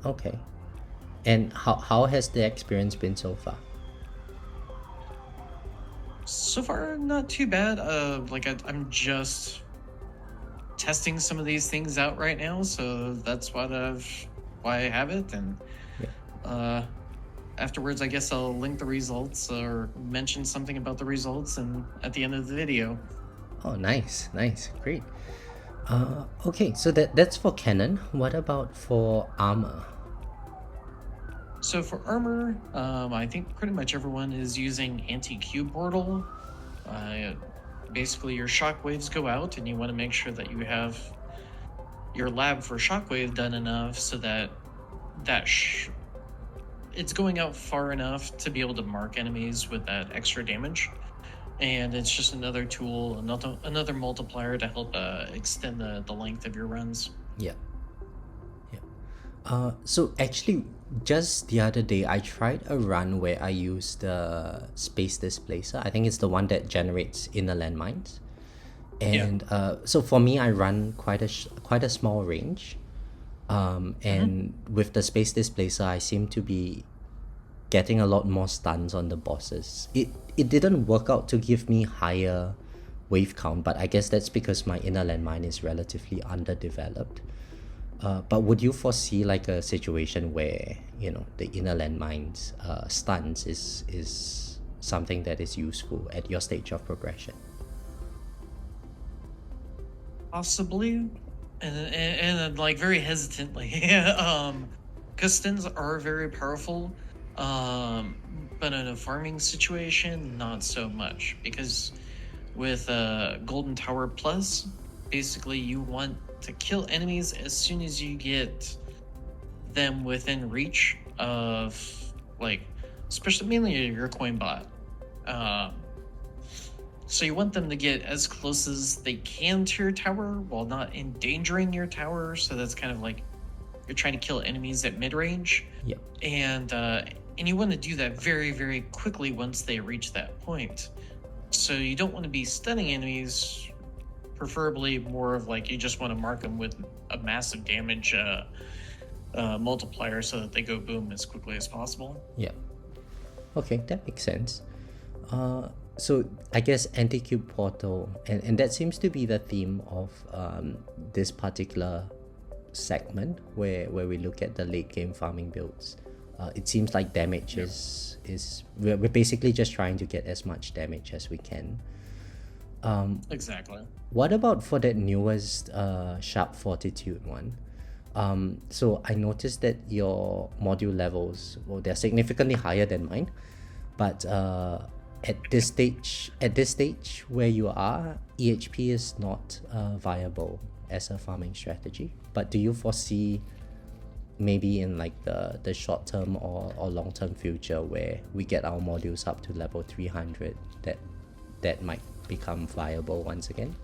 Okay. And how has the experience been so far? So far, not too bad. I'm just testing some of these things out right now, so that's why I have it. And afterwards, I guess I'll link the results or mention something about the results and at the end of the video. Oh, nice, great. Okay, so that's for cannon. What about for armor? So for armor, I think pretty much everyone is using anti-cube portal. Basically, your shockwaves go out, and you want to make sure that you have your lab for shockwave done enough so that it's going out far enough to be able to mark enemies with that extra damage. And it's just another tool, another multiplier to help extend the length of your runs. Yeah. So actually, just the other day, I tried a run where I used the space displacer. I think it's the one that generates inner landmines. And so for me, I run quite a small range. And with the space displacer, I seem to be getting a lot more stuns on the bosses. It didn't work out to give me higher wave count, but I guess that's because my inner landmine is relatively underdeveloped. But would you foresee like a situation where, you know, the inner landmines stuns is something that is useful at your stage of progression? Possibly, and like very hesitantly. Because stuns are very powerful, but in a farming situation, not so much. Because with Golden Tower Plus, basically you want to kill enemies as soon as you get them within reach of, like, especially mainly your coin bot. So you want them to get as close as they can to your tower while not endangering your tower. So that's kind of like you're trying to kill enemies at mid range. Yep. And you want to do that very, very quickly once they reach that point. So you don't want to be stunning enemies. Preferably more of like you just want to mark them with a massive damage multiplier so that they go boom as quickly as possible. Yeah. Okay, that makes sense. So I guess Anti-Cube Portal, and that seems to be the theme of this particular segment where we look at the late game farming builds. It seems like damage is we're basically just trying to get as much damage as we can. Exactly. What about for that newest Sharp Fortitude one? So I noticed that your module levels, well, they're significantly higher than mine, but at this stage where you are, EHP is not viable as a farming strategy. But do you foresee maybe in like the short term or long term future where we get our modules up to level 300 that might become viable once again?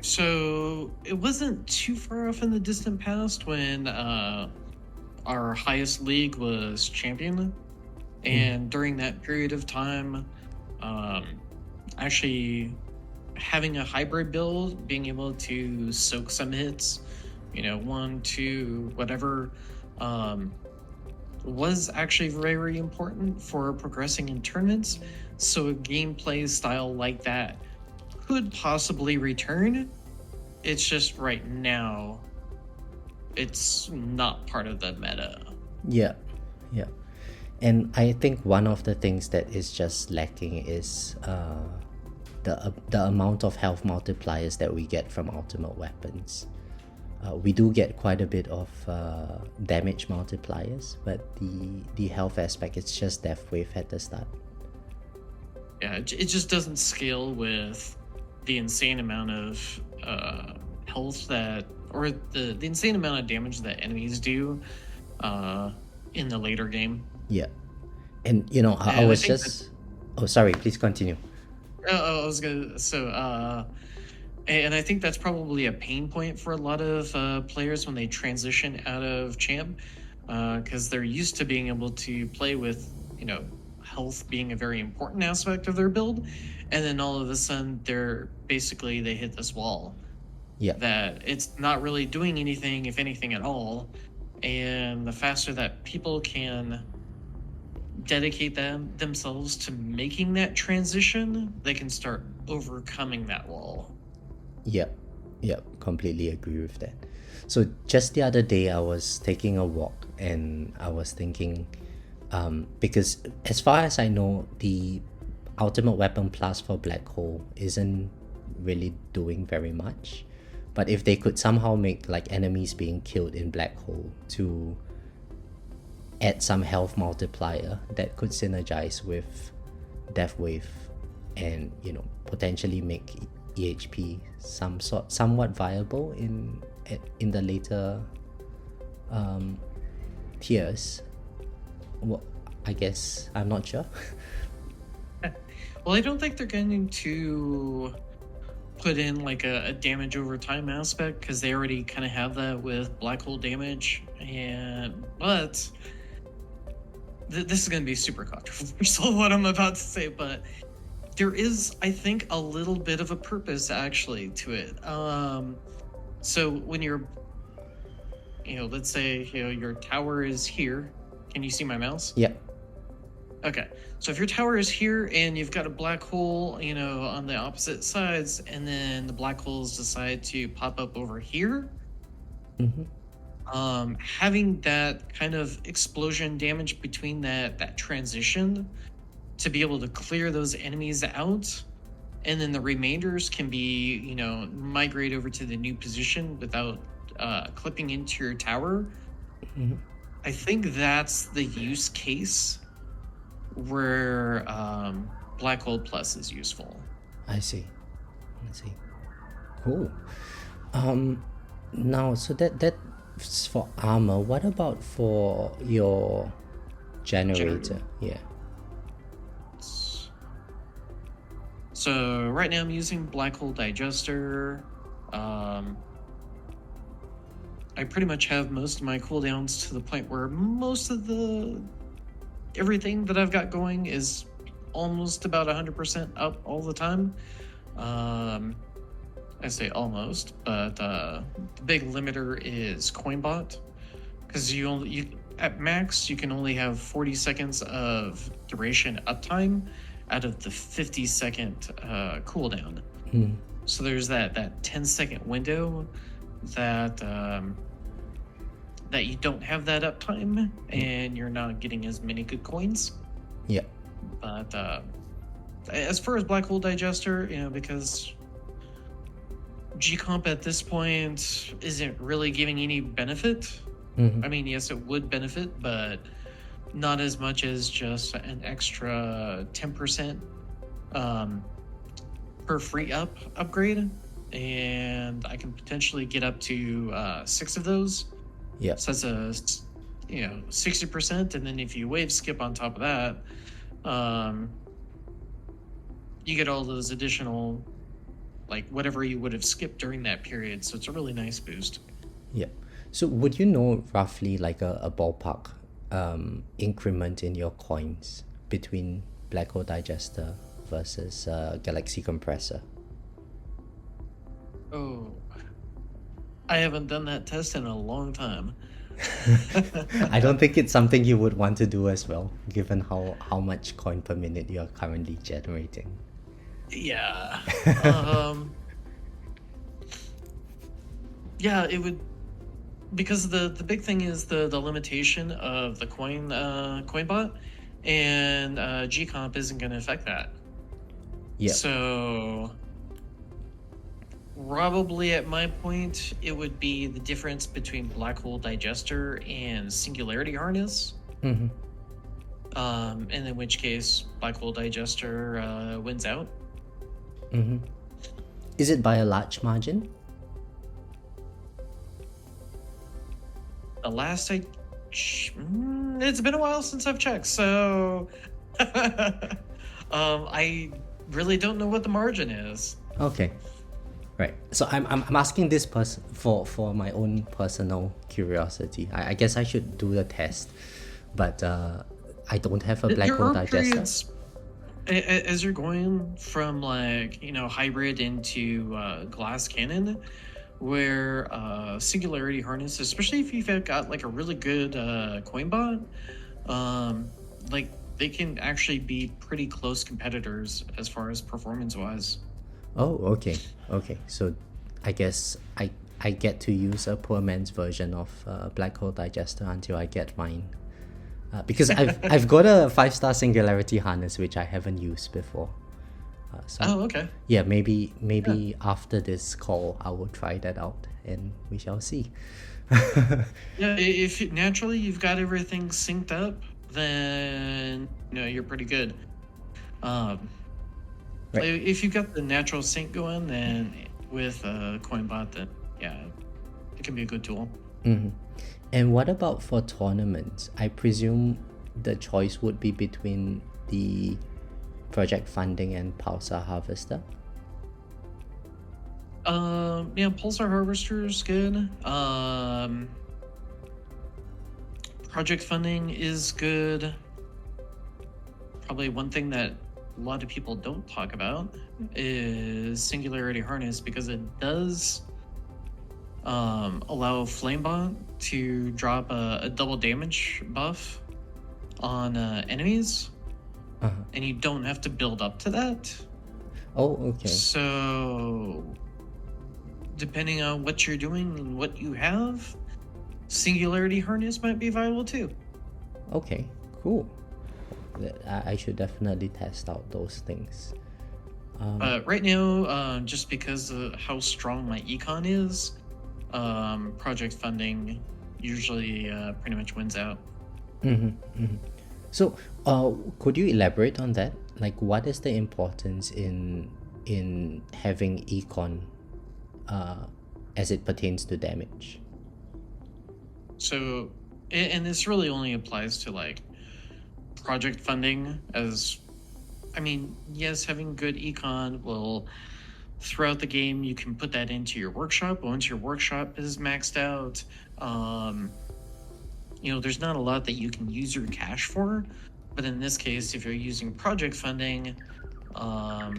So it wasn't too far off in the distant past when our highest league was champion, and during that period of time, actually having a hybrid build, being able to soak some hits, 1, 2, whatever, was actually very, very important for progressing in tournaments. So a gameplay style like that could possibly return. It's just right now, it's not part of the meta. Yeah. And I think one of the things that is just lacking is the amount of health multipliers that we get from ultimate weapons. We do get quite a bit of damage multipliers, but the health aspect, it's just death wave at the start. Yeah, it just doesn't scale with the insane amount of health or the insane amount of damage that enemies do in the later game. Yeah. And I was just oh, sorry, please continue. I was gonna and I think that's probably a pain point for a lot of players when they transition out of champ, because they're used to being able to play with health being a very important aspect of their build, and then all of a sudden they hit this wall. Yeah. That it's not really doing anything, if anything at all. And the faster that people can dedicate themselves to making that transition, they can start overcoming that wall. Yep, completely agree with that. So just the other day, I was taking a walk and I was thinking, because as far as I know, the Ultimate Weapon Plus for Black Hole isn't really doing very much. But if they could somehow make like enemies being killed in Black Hole to add some health multiplier that could synergize with Death Wave and potentially make EHP somewhat viable in the later tiers. Well, I guess I'm not sure. Well, I don't think they're going to put in like a damage over time aspect, because they already kind of have that with black hole damage. But this is going to be super controversial what I'm about to say, but there is, I think, a little bit of a purpose actually to it. So when you're, let's say, your tower is here. Can you see my mouse? Yeah. Okay, so if your tower is here and you've got a black hole, on the opposite sides, and then the black holes decide to pop up over here, having that kind of explosion damage between that transition to be able to clear those enemies out, and then the remainders can be, migrate over to the new position without clipping into your tower. I think that's the use case where Black Hole Plus is useful. I see. Cool. Now, so that's for armor. What about for your generator? Yeah. So right now I'm using Black Hole Digester. I pretty much have most of my cooldowns to the point where most of everything that I've got going is almost about 100% up all the time. I say almost, but the big limiter is Coinbot, because you at max you can only have 40 seconds of duration uptime out of the 50-second cooldown. So there's that 10-second window that you don't have that uptime, and you're not getting as many good coins. Yeah. But as far as Black Hole Digester, because G-Comp at this point isn't really giving any benefit. I mean, yes, it would benefit, but not as much as just an extra 10% per free upgrade, and I can potentially get up to 6 of those. Yeah. So that's a 60%, and then if you wave skip on top of that, you get all those additional, like whatever you would have skipped during that period. So it's a really nice boost. Yeah. So would you know roughly like a ballpark increment in your coins between Black Hole Digester versus Galaxy Compressor? Oh, I haven't done that test in a long time. I don't think it's something you would want to do as well, given how much coin per minute you're currently generating. Yeah. Yeah, it would, because the big thing is the limitation of the Coinbot, and G-Comp isn't going to affect that. Yeah. So probably at my point, it would be the difference between Black Hole Digester and Singularity Harness. And in which case, Black Hole Digester wins out. Is it by a large margin? The last it's been a while since I've checked, so I really don't know what the margin is. Okay. Right. So I'm asking this for my own personal curiosity. I guess I should do the test, but I don't have a Black Hole Digester. Periods, as you're going from hybrid into glass cannon, where Singularity Harness, especially if you've got like a really good Coinbot, they can actually be pretty close competitors as far as performance wise. Oh, okay. So I guess I get to use a poor man's version of Black Hole Digester until I get mine. Because I've got a 5-star Singularity Harness which I haven't used before. Oh, okay. Yeah, maybe after this call I will try that out and we shall see. Yeah, if naturally you've got everything synced up, then you're pretty good. Right. If you've got the natural sync going, then with Coinbot, then yeah, it can be a good tool. And what about for tournaments? I presume the choice would be between the Project Funding and Pulsar Harvester. Yeah, Pulsar Harvester is good. Project Funding is good. Probably one thing that a lot of people don't talk about is Singularity Harness, because it does allow Flamebot to drop a double damage buff on enemies. and you don't have to build up to that. Oh, okay. So, depending on what you're doing and what you have, Singularity Harness might be viable too. Okay, cool. I should definitely test out those things. Right now, just because of how strong my econ is, project funding usually pretty much wins out. So, could you elaborate on that? Like, what is the importance in having econ as it pertains to damage? So, and this really only applies to like project funding. As I mean, yes, having good econ will throughout the game you can put that into your workshop. Once your workshop is maxed out, there's not a lot that you can use your cash for. But in this case, if you're using project funding, I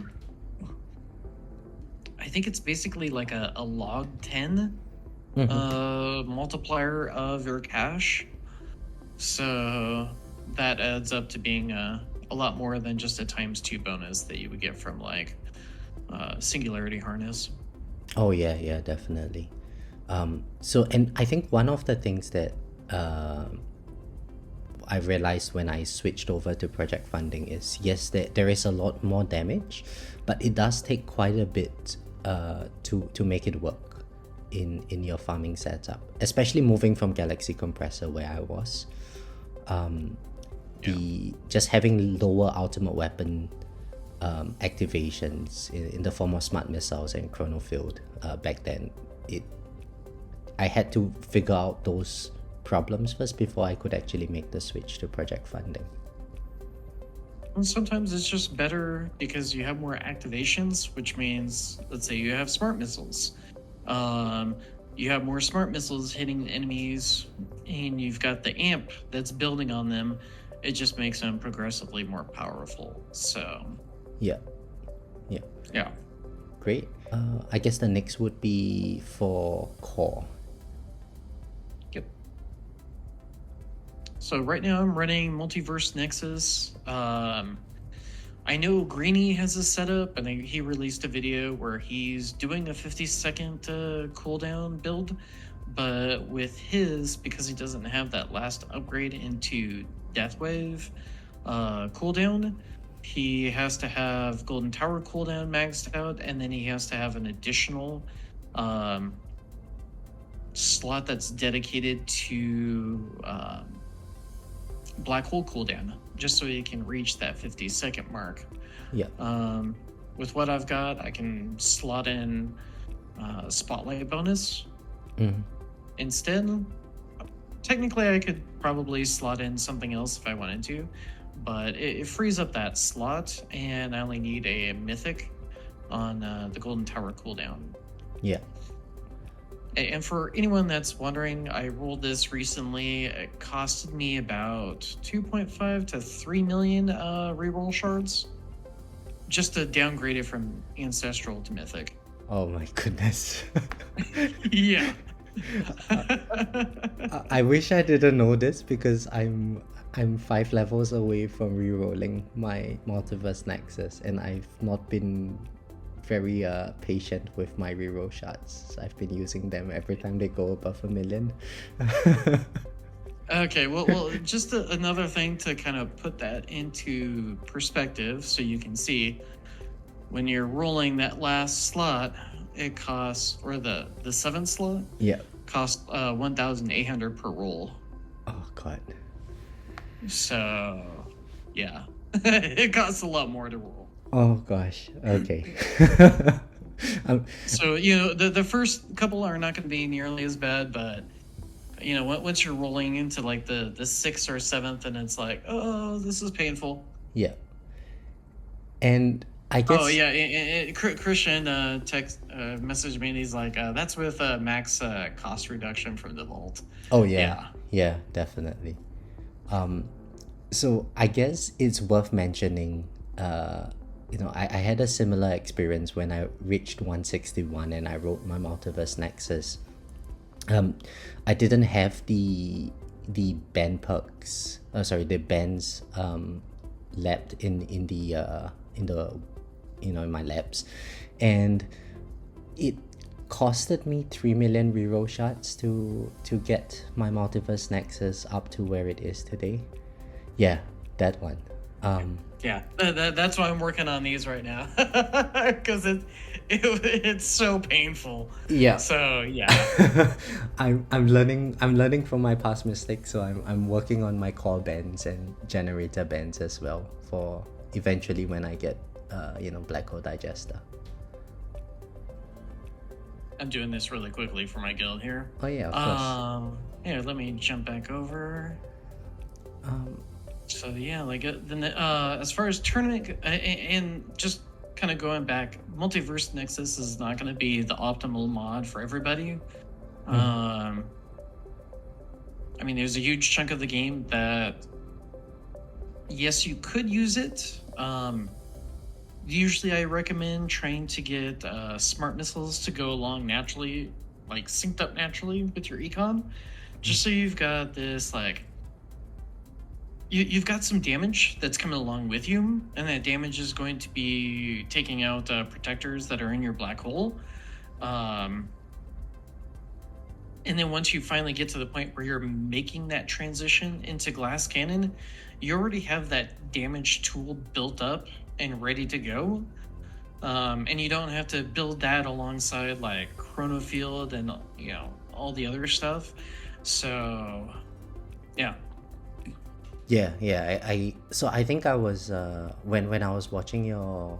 think it's basically like a log 10 multiplier of your cash. So that adds up to being a lot more than just a ×2 bonus that you would get from like Singularity Harness. Oh yeah, definitely. So, and I think one of the things that I realized when I switched over to project funding is, yes, there is a lot more damage, but it does take quite a bit to make it work in your farming setup, especially moving from Galaxy Compressor where I was. Just having lower ultimate weapon activations in the form of smart missiles and chronofield back then, I had to figure out those problems first before I could actually make the switch to project funding. And sometimes it's just better because you have more activations, which means, let's say you have smart missiles. You have more smart missiles hitting enemies, and you've got the amp that's building on them. It just makes them progressively more powerful. So, yeah. Great. I guess the next would be for core. Yep. So right now I'm running Multiverse Nexus. I know Greeny has a setup, and he released a video where he's doing a 50-second cooldown build, but with his, because he doesn't have that last upgrade into Deathwave cooldown, he has to have Golden Tower cooldown maxed out, and then he has to have an additional slot that's dedicated to Black Hole cooldown, just so he can reach that 50-second mark. Yeah. With what I've got, I can slot in Spotlight bonus. Instead, technically I could probably slot in something else if I wanted to, but it frees up that slot, and I only need a mythic on the Golden Tower cooldown. Yeah. And for anyone that's wondering, I rolled this recently. It costed me about 2.5 to 3 million reroll shards, just to downgrade it from Ancestral to Mythic. Oh my goodness. Yeah. I wish I didn't know this, because I'm 5 levels away from rerolling my Multiverse Nexus, and I've not been very patient with my reroll shots. So I've been using them every time they go above 1 million. Okay, well, just another thing to kind of put that into perspective, so you can see when you're rolling that last slot, it costs, or the 7th slot, costs 1,800 per roll. Oh god. So, yeah, it costs a lot more to roll. Oh gosh. Okay. So the first couple are not going to be nearly as bad, but once you're rolling into like the 6th or 7th, and it's like, oh, this is painful. Yeah. And I guess. Oh yeah, Kristian messaged me, and he's like, that's with max cost reduction from the vault. Oh yeah, definitely. So I guess it's worth mentioning. I had a similar experience when I reached 161 and I wrote my Multiverse Nexus. I didn't have the band perks. The bands labbed in my labs, and it costed me 3 million reroll shards to get my multiverse nexus up to where it is today. Yeah, that one. Yeah, that's why I'm working on these right now, because it's so painful. Yeah. So yeah, I'm learning from my past mistakes. So I'm working on my core bands and generator bands as well for eventually when I get Black Hole Digester. I'm doing this really quickly for my guild here. Oh yeah, of course. Here, let me jump back over. So yeah, like as far as tournament and just kind of going back, Multiverse Nexus is not going to be the optimal mod for everybody. I mean, there's a huge chunk of the game that, yes, you could use it. Usually I recommend trying to get smart missiles to go along naturally, like synced up naturally with your econ, just so you've got this like you've got some damage that's coming along with you, and that damage is going to be taking out protectors that are in your black hole. And then once you finally get to the point where you're making that transition into glass cannon, you already have that damage tool built up and ready to go. And you don't have to build that alongside like Chrono Field and all the other stuff. So yeah. So I think I was when I was watching your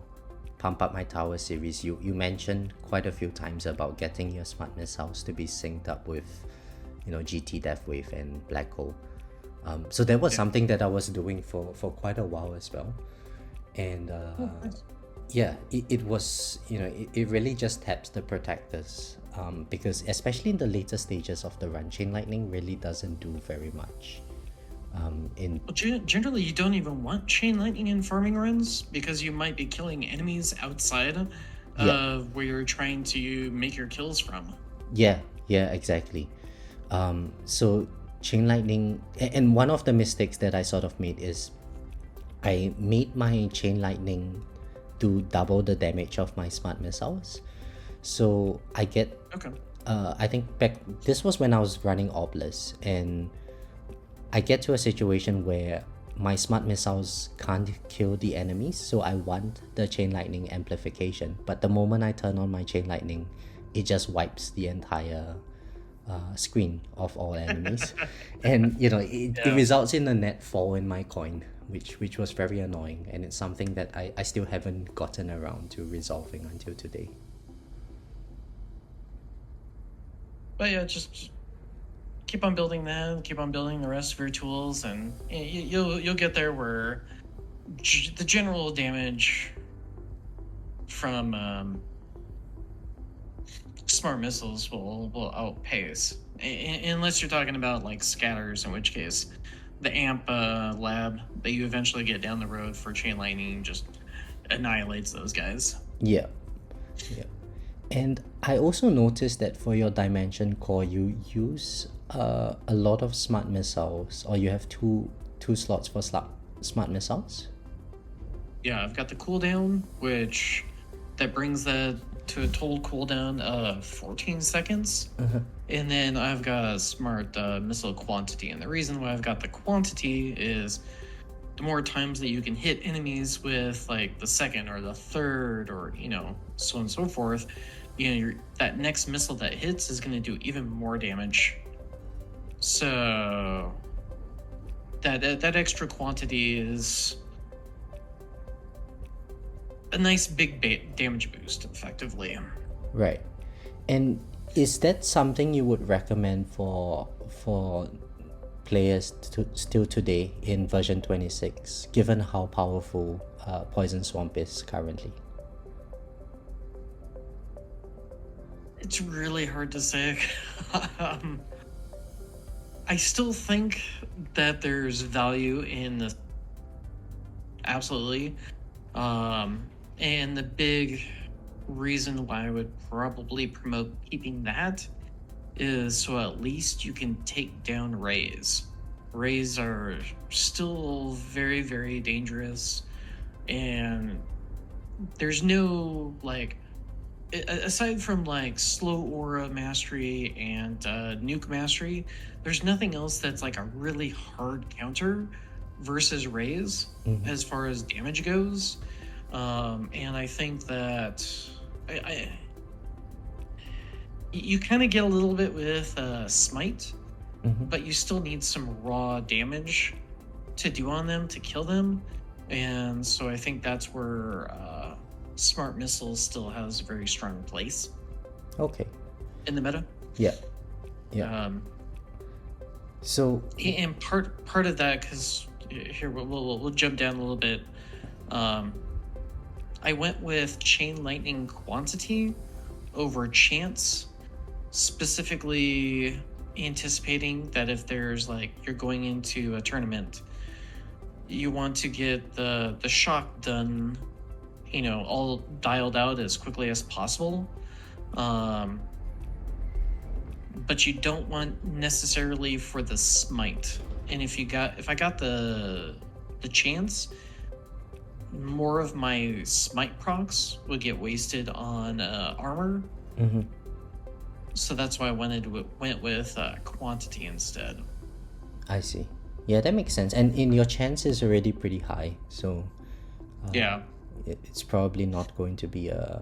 Pump Up My Tower series, you mentioned quite a few times about getting your smart missiles to be synced up with GT Deathwave and Black Hole. So that was something that I was doing for quite a while as well. And it was it really just taps the protectors, because especially in the later stages of the run, Chain Lightning really doesn't do very much. Generally, you don't even want Chain Lightning in farming runs because you might be killing enemies outside of where you're trying to make your kills from. Yeah, exactly. So Chain Lightning, and one of the mistakes that I sort of made is I made my Chain Lightning to double the damage of my smart missiles. So I get I think this was when I was running Obelisk, and I get to a situation where my smart missiles can't kill the enemies, so I want the Chain Lightning amplification. But the moment I turn on my Chain Lightning, it just wipes the entire screen of all enemies. And it results in a net fall in my coin, which was very annoying, and it's something that I still haven't gotten around to resolving until today. But yeah, just keep on building that, keep on building the rest of your tools, and you'll get there where the general damage from smart missiles will outpace, unless you're talking about like scatters, in which case the amp lab that you eventually get down the road for Chain Lightning just annihilates those guys. Yeah. And I also noticed that for your Dimension Core, you use a lot of smart missiles, or you have two slots for smart missiles. Yeah, I've got the cooldown, which that brings that to a total cooldown of 14 seconds. And then I've got a smart missile quantity, and the reason why I've got the quantity is the more times that you can hit enemies with like the second or the third, or so on and so forth, that next missile that hits is going to do even more damage. So that extra quantity is a nice big damage boost, effectively. Right. And is that something you would recommend for players still today in version 26, given how powerful Poison Swamp is currently? It's really hard to say. I still think that there's value in this. Absolutely. And the big reason why I would probably promote keeping that is so at least you can take down Rays. Rays are still very, very dangerous, and there's no like aside from like slow aura mastery and nuke mastery, there's nothing else that's like a really hard counter versus Rays as far as damage goes. And I think that you kind of get a little bit with smite, but you still need some raw damage to do on them to kill them, and so I think that's where smart missiles still has a very strong place Okay. in the meta. Yeah. Yeah. So And part of that, because here we'll jump down a little bit. I went with chain lightning quantity over chance, specifically anticipating that if there's like you're going into a tournament, you want to get the shock done, you know, all dialed out as quickly as possible. But you don't want necessarily for the smite. And if I got the chance, more of my smite procs would get wasted on armor. So that's why I went with quantity instead. I see. Yeah, that makes sense. And in your chance is already pretty high, so Yeah. it's probably not going to be a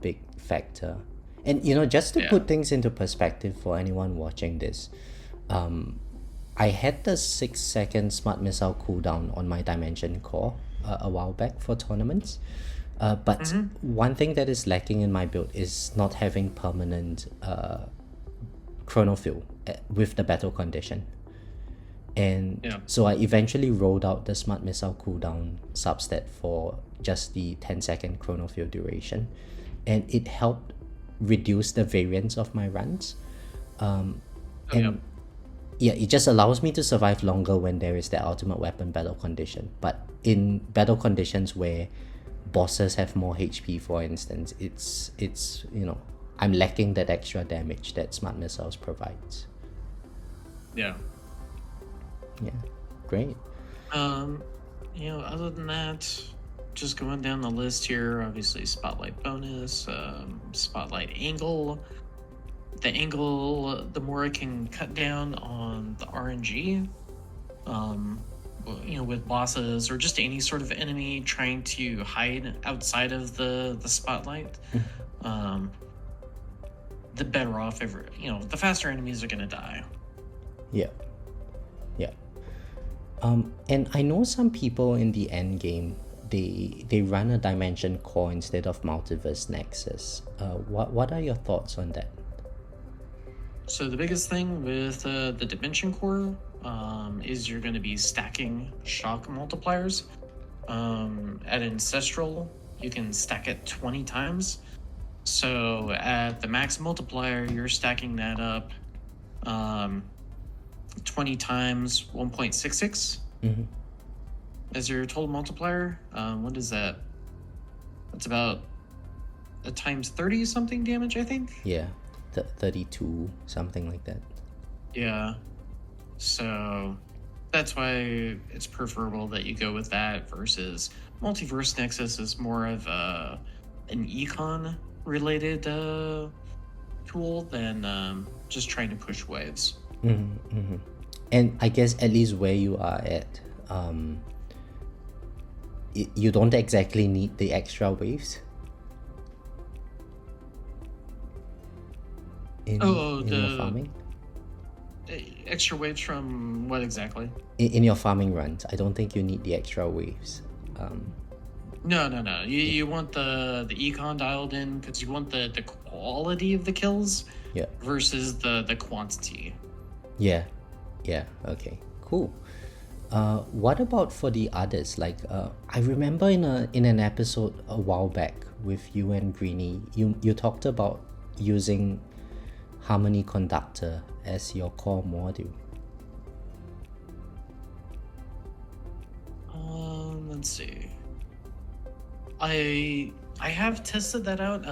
big factor. And you know, just to put things into perspective for anyone watching this, I had the 6-second smart missile cooldown on my dimension core a while back for tournaments. But one thing that is lacking in my build is not having permanent chronofill with the battle condition. And so I eventually rolled out the smart missile cooldown substat for just the 10-second chronofill duration, and it helped reduce the variance of my runs. It just allows me to survive longer when there is the ultimate weapon battle condition. But in battle conditions where bosses have more HP, for instance, it's you know, I'm lacking that extra damage that smart missiles provides. Yeah. Yeah, great. You know, other than that, just going down the list here, obviously spotlight bonus, spotlight angle. The angle, the more I can cut down on the RNG, you know, with bosses or just any sort of enemy trying to hide outside of the spotlight, the better off the faster enemies are gonna die. Yeah. And I know some people in the end game, they run a dimension core instead of multiverse nexus. What are your thoughts on that? So the biggest thing with the dimension core is you're going to be stacking shock multipliers. At ancestral, you can stack it 20 times. So at the max multiplier, you're stacking that up 20 times 1.66 as your total multiplier. What is that? That's about a times 30 something damage, I think. Yeah, 32, something like that. Yeah. So that's why it's preferable that you go with that versus Multiverse Nexus is more of an econ related tool than just trying to push waves. And I guess at least where you are at, you don't exactly need the extra waves. In your farming? Extra waves from what exactly? In your farming runs, I don't think you need the extra waves. No. You want the econ dialed in because you want the quality of the kills versus the quantity. Yeah. Okay. Cool. What about for the others? Like, I remember in an episode a while back with you and Greeny, you talked about using Harmony Conductor as your core module. Let's see. I have tested that out.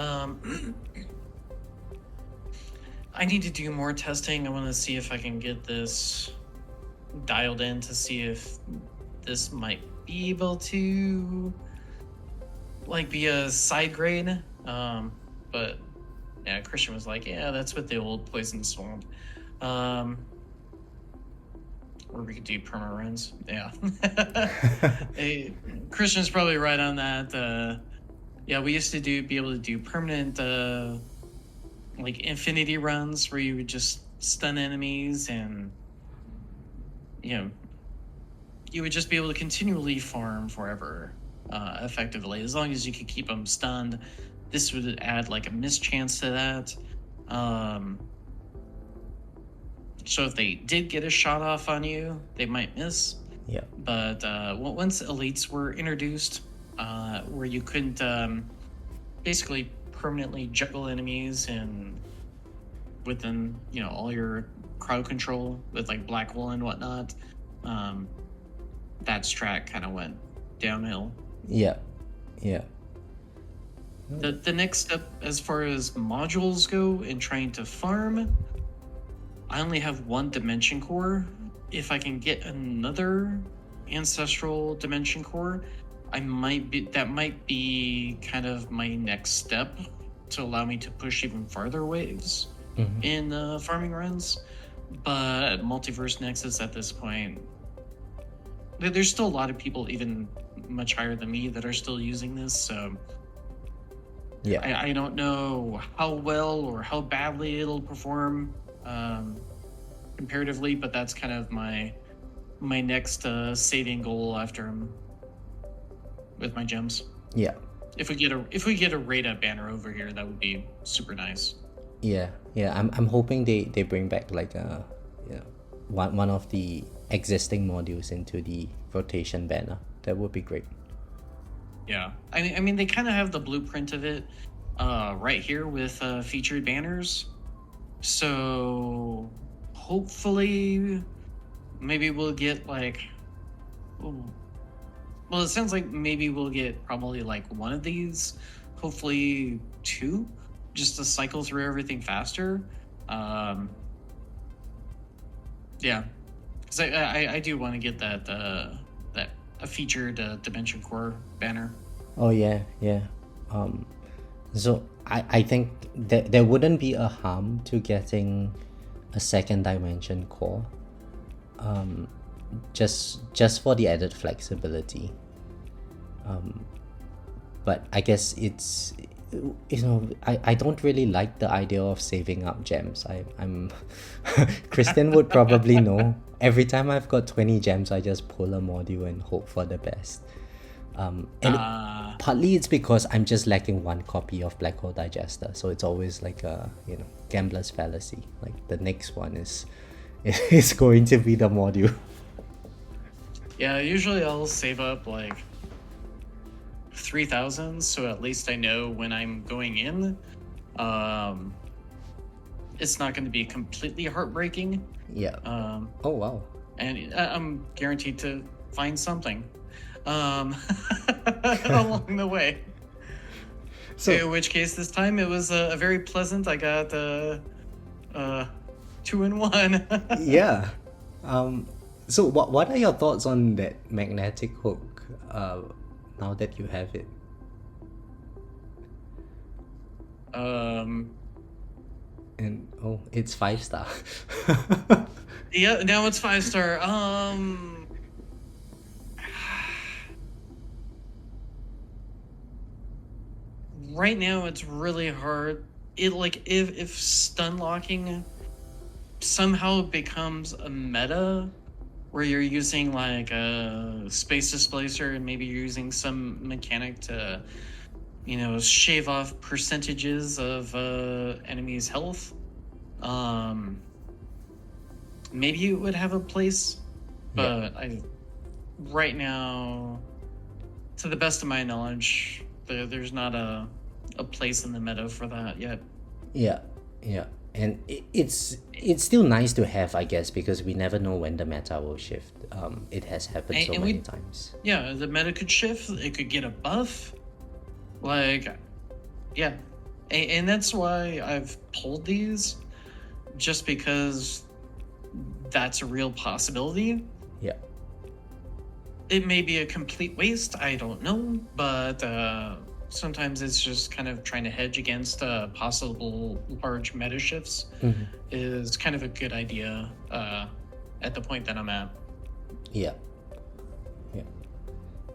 I need to do more testing. I want to see if I can get this dialed in to see if this might be able to like be a side grade. But yeah, Kristian was like, yeah, that's what the old Poison Swamp. Or we could do perma runs. Yeah. Hey, Kristian's probably right on that. Yeah, we used to be able to do permanent like infinity runs where you would just stun enemies, and you would just be able to continually farm forever, effectively, as long as you could keep them stunned. This would add like a mischance to that. So if they did get a shot off on you, they might miss. Yeah. But once elites were introduced, where you couldn't basically permanently juggle enemies and within all your crowd control with like black wool and whatnot, that strat kind of went downhill. Yeah. The next step as far as modules go in trying to farm, I only have one dimension core. If I can get another ancestral dimension core, that might be kind of my next step to allow me to push even farther waves in farming runs. But Multiverse Nexus at this point, there's still a lot of people even much higher than me that are still using this, so yeah. I don't know how well or how badly it'll perform comparatively, but that's kind of my next saving goal after I'm with my gems. Yeah. If we get a raid up banner over here, that would be super nice. Yeah. I'm hoping they bring back like one of the existing modules into the rotation banner. That would be great. Yeah, I mean they kind of have the blueprint of it right here with featured banners. So hopefully, maybe we'll get like. Well, it sounds like maybe we'll get probably like one of these, hopefully two, just to cycle through everything faster. Yeah, because I do want to get that a featured Dimension Core banner. Oh yeah. So I think there wouldn't be a harm to getting a second Dimension Core. Just for the added flexibility. But I guess it's I don't really like the idea of saving up gems. I'm Kristian would probably know. Every time I've got 20 gems, I just pull a module and hope for the best. Partly it's because I'm just lacking one copy of Black Hole Digester, so it's always like a gambler's fallacy. Like the next one is going to be the module. Yeah, usually I'll save up like 3,000, so at least I know when I'm going in. It's not going to be completely heartbreaking. Yeah. Oh wow. And I'm guaranteed to find something along the way. So, in which case, this time it was a very pleasant. I got 2 in 1. Yeah. So what are your thoughts on that magnetic hook? Now that you have it. And it's 5-star. Yeah, now it's 5-star. Right now it's really hard. It like if stun locking somehow becomes a meta where you're using like a space displacer and maybe you're using some mechanic to shave off percentages of enemies' health, maybe it would have a place, but right now, to the best of my knowledge, there's not a place in the meta for that yet. Yeah. And it's still nice to have, I guess, because we never know when the meta will shift. It has happened so many times. Yeah, the meta could shift. It could get a buff. Like, yeah. And that's why I've pulled these, just because that's a real possibility. Yeah. It may be a complete waste, I don't know, but sometimes it's just kind of trying to hedge against possible large meta shifts Mhm. is kind of a good idea at the point that I'm at. Yeah. Yeah.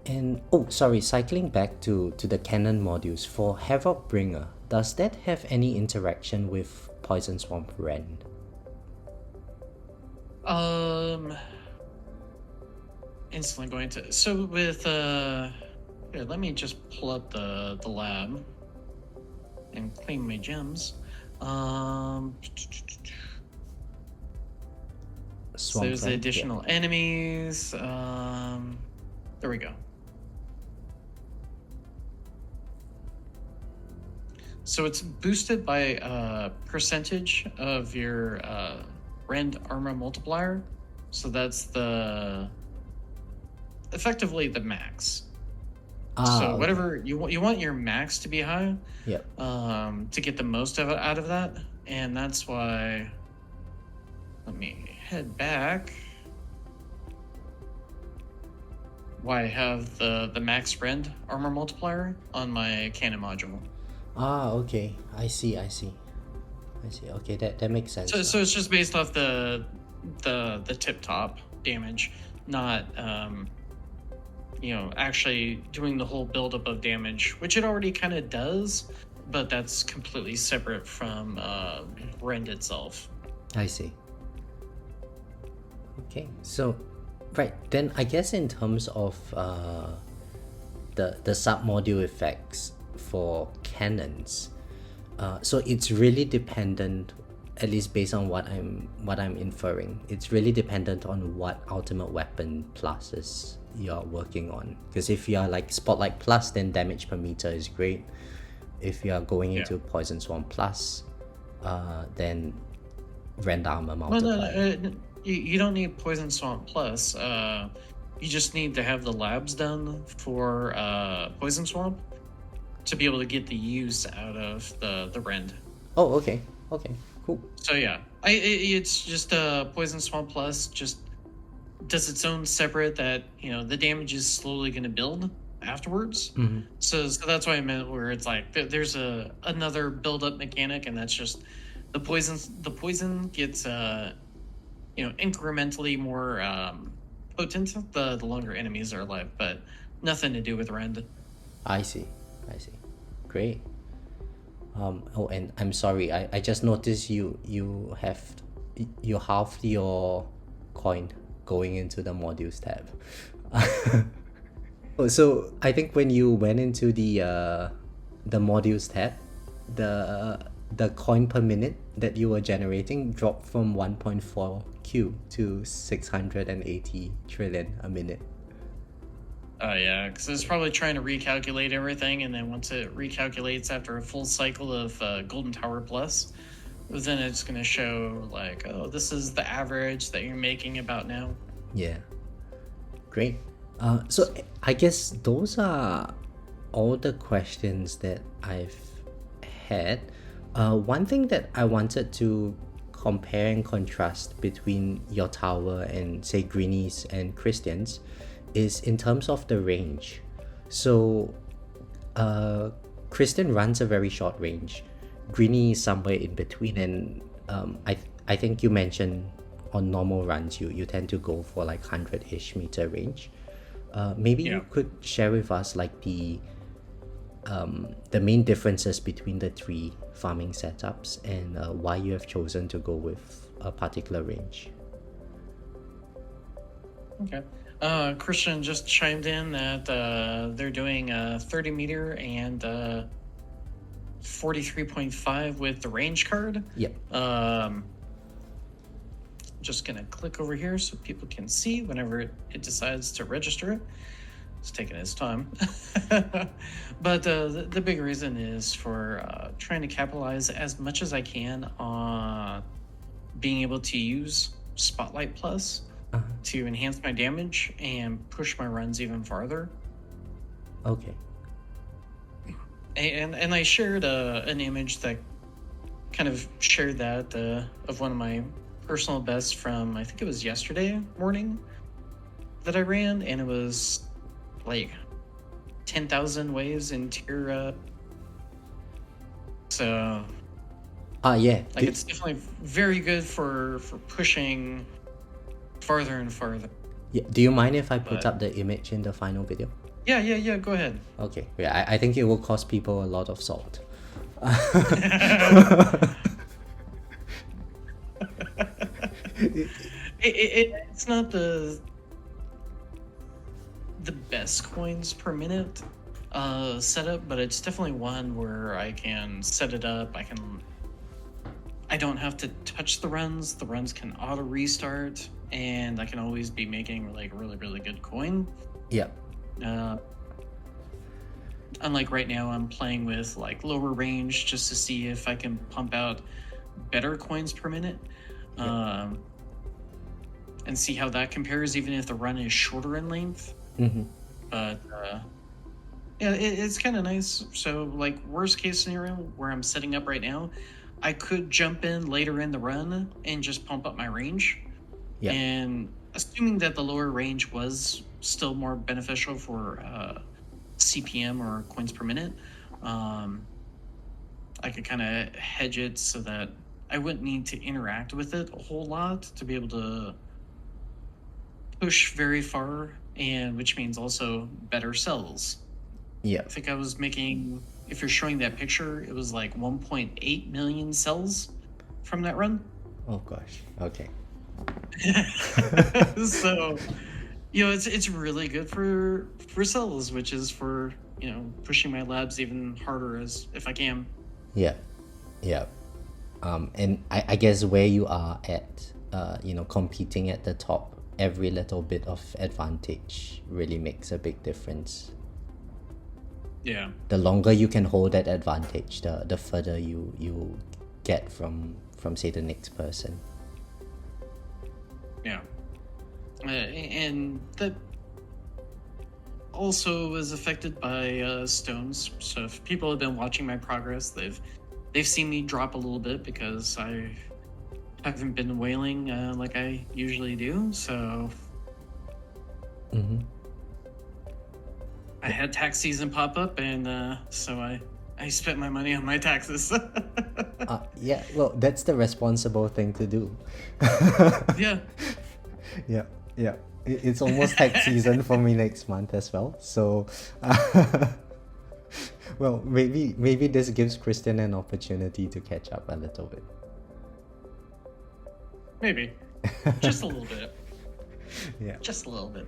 And oh, sorry, cycling back to the cannon modules for Havoc Bringer, does that have any interaction with Poison Swamp Rend? Instantly going to, so with here, let me just pull up the lab and claim my gems. So Swamp there's the Rend? additional enemies. There we go. So it's boosted by a percentage of your Rend armor multiplier. So that's effectively the max. So okay. whatever you want your max to be high. Yep. To get the most of it out of that, and that's why. Let me head back. Why I have the max Rend armor multiplier on my cannon module. Okay. I see. Okay, that makes sense. So it's just based off the tip top damage, not actually doing the whole buildup of damage, which it already kind of does, but that's completely separate from Rend itself. I see. Okay, so right then, I guess in terms of the sub-module effects for cannons, so it's really dependent, at least based on what I'm inferring. It's really dependent on what ultimate weapon pluses you're working on. Because if you're like Spotlight Plus, then damage per meter is great. If you're going into Poison Swamp Plus, then Rend Armor multiplier. No, you don't need Poison Swamp Plus. You just need to have the labs done for Poison Swamp to be able to get the use out of the Rend. Oh, okay, cool. So yeah, it's just Poison Swamp Plus just does its own separate that the damage is slowly going to build afterwards. Mm-hmm. So that's why I meant where it's like there's another build up mechanic, and that's just the poison gets incrementally more potent the longer enemies are alive, but nothing to do with Rend. I see. Great. Oh, and I'm sorry, I just noticed you halved your coin going into the modules tab. So I think when you went into the modules tab, the coin per minute that you were generating dropped from 1.4 Q to 680 trillion a minute. Yeah, because it's probably trying to recalculate everything, and then once it recalculates after a full cycle of Golden Tower Plus, then it's going to show like, oh, this is the average that you're making about now. Yeah. Great. So I guess those are all the questions that I've had. One thing that I wanted to compare and contrast between your tower and say Greeny's and Kristian's is in terms of the range. So Kristian runs a very short range. Greeny is somewhere in between, and I think you mentioned on normal runs you tend to go for like 100-ish meter range. Maybe you could share with us like the main differences between the three farming setups and why you have chosen to go with a particular range. Okay. Kristian just chimed in that they're doing 30 meter and 43.5 with the range card. Yep. Just gonna click over here so people can see whenever it decides to register it. It's taking its time. But the big reason is for trying to capitalize as much as I can on being able to use Spotlight Plus to enhance my damage and push my runs even farther. Okay. And I shared an image that kind of shared that of one of my personal best from, I think it was yesterday morning that I ran, and it was like 10,000 waves in tier. So Yeah. like it's definitely very good for pushing farther and farther. Yeah. Do you mind if I put But- up the image in the final video? Yeah. Go ahead. Okay. Yeah, I think it will cost people a lot of salt. It's not the best coins per minute setup, but it's definitely one where I can set it up. I don't have to touch the runs. The runs can auto restart, and I can always be making like really good coin. Yeah. Unlike right now, I'm playing with like lower range just to see if I can pump out better coins per minute, and see how that compares, even if the run is shorter in length. Mm-hmm. But yeah, it's kind of nice. So like worst case scenario where I'm setting up right now, I could jump in later in the run and just pump up my range. Yeah. And assuming that the lower range was still more beneficial for CPM or coins per minute, I could kind of hedge it so that I wouldn't need to interact with it a whole lot to be able to push very far, and which means also better sells. Yeah. I think I was making, if you're showing that picture, it was like 1.8 million cells from that run. Oh gosh. Okay. So, it's really good for cells, which is for, pushing my labs even harder as if I can. Yeah. And I guess where you are at, competing at the top, every little bit of advantage really makes a big difference. Yeah. The longer you can hold that advantage, the further you get from say the next person. Yeah. And that also was affected by stones. So if people have been watching my progress, they've seen me drop a little bit because I haven't been whaling like I usually do. So Mm-hmm. I had tax season pop up, and so I spent my money on my taxes. Yeah, well, that's the responsible thing to do. Yeah. Yeah. It's almost tax season for me next month as well. So, well, maybe this gives Kristian an opportunity to catch up a little bit. Maybe. Just a little bit. Yeah. Just a little bit.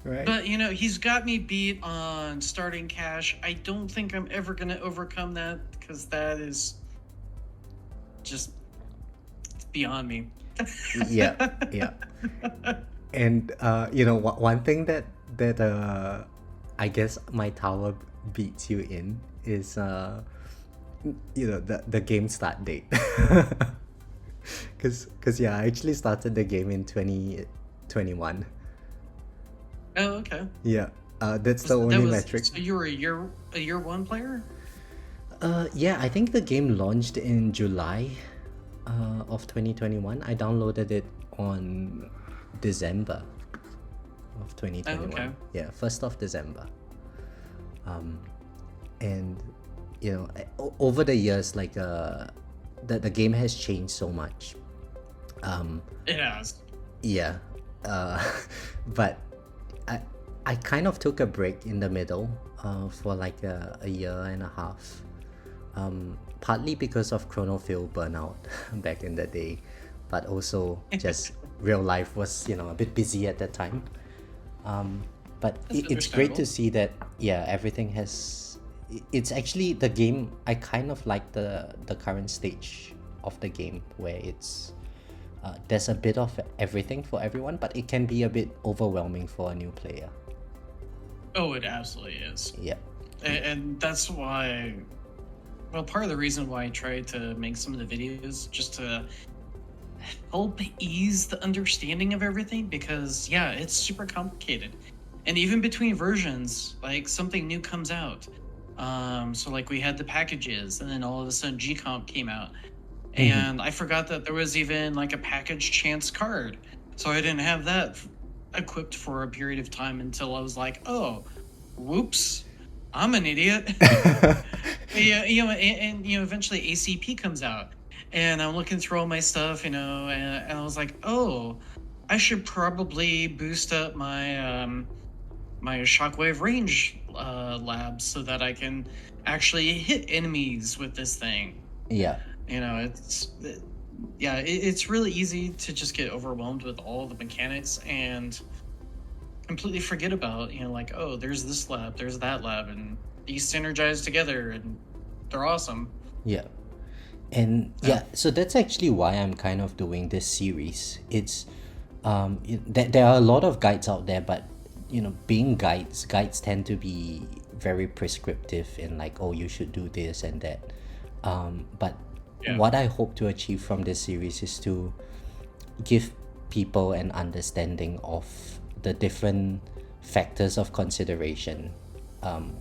Right. But, he's got me beat on starting cash. I don't think I'm ever going to overcome that, because that is just beyond me. Yeah. And one thing that I guess my tower beats you in is the game start date. Cause I actually started the game in 2021. Oh, okay. Yeah. That's the only metric. So you were a year one player? Yeah, I think the game launched in July of 2021. I downloaded it on December of 2021. Oh, okay. Yeah, 1st of December. And over the years, like the game has changed so much. It has. Yeah. But I kind of took a break in the middle for like a year and a half. Partly because of chronophil burnout back in the day, but also just real life was a bit busy at that time. But it's great to see that everything has. It's actually the game. I kind of like the current stage of the game where it's there's a bit of everything for everyone, but it can be a bit overwhelming for a new player. Oh, it absolutely is. Yeah. And that's why, well, part of the reason why I tried to make some of the videos just to help ease the understanding of everything, because it's super complicated. And even between versions, like something new comes out, So like we had the packages, and then all of a sudden G-Comp came out, and I forgot that there was even like a package chance card, so I didn't have that equipped for a period of time until I was like, oh, whoops, I'm an idiot. Yeah, and eventually ACP comes out, and I'm looking through all my stuff, and I was like, oh, I should probably boost up my my shockwave range lab so that I can actually hit enemies with this thing. Yeah. It's really easy to just get overwhelmed with all the mechanics and completely forget about, like, oh, there's this lab, there's that lab, and these synergize together and they're awesome. Yeah. And so that's actually why I'm kind of doing this series. It's there are a lot of guides out there, but being guides tend to be very prescriptive in like, oh, you should do this and that. But what I hope to achieve from this series is to give people an understanding of the different factors of consideration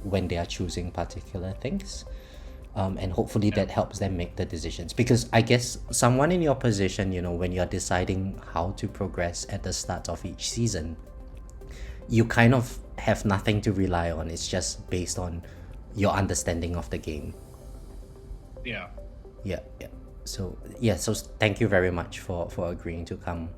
when they are choosing particular things. And hopefully that helps them make the decisions, because I guess someone in your position, when you're deciding how to progress at the start of each season, you kind of have nothing to rely on. It's just based on your understanding of the game. Yeah. So thank you very much for agreeing to come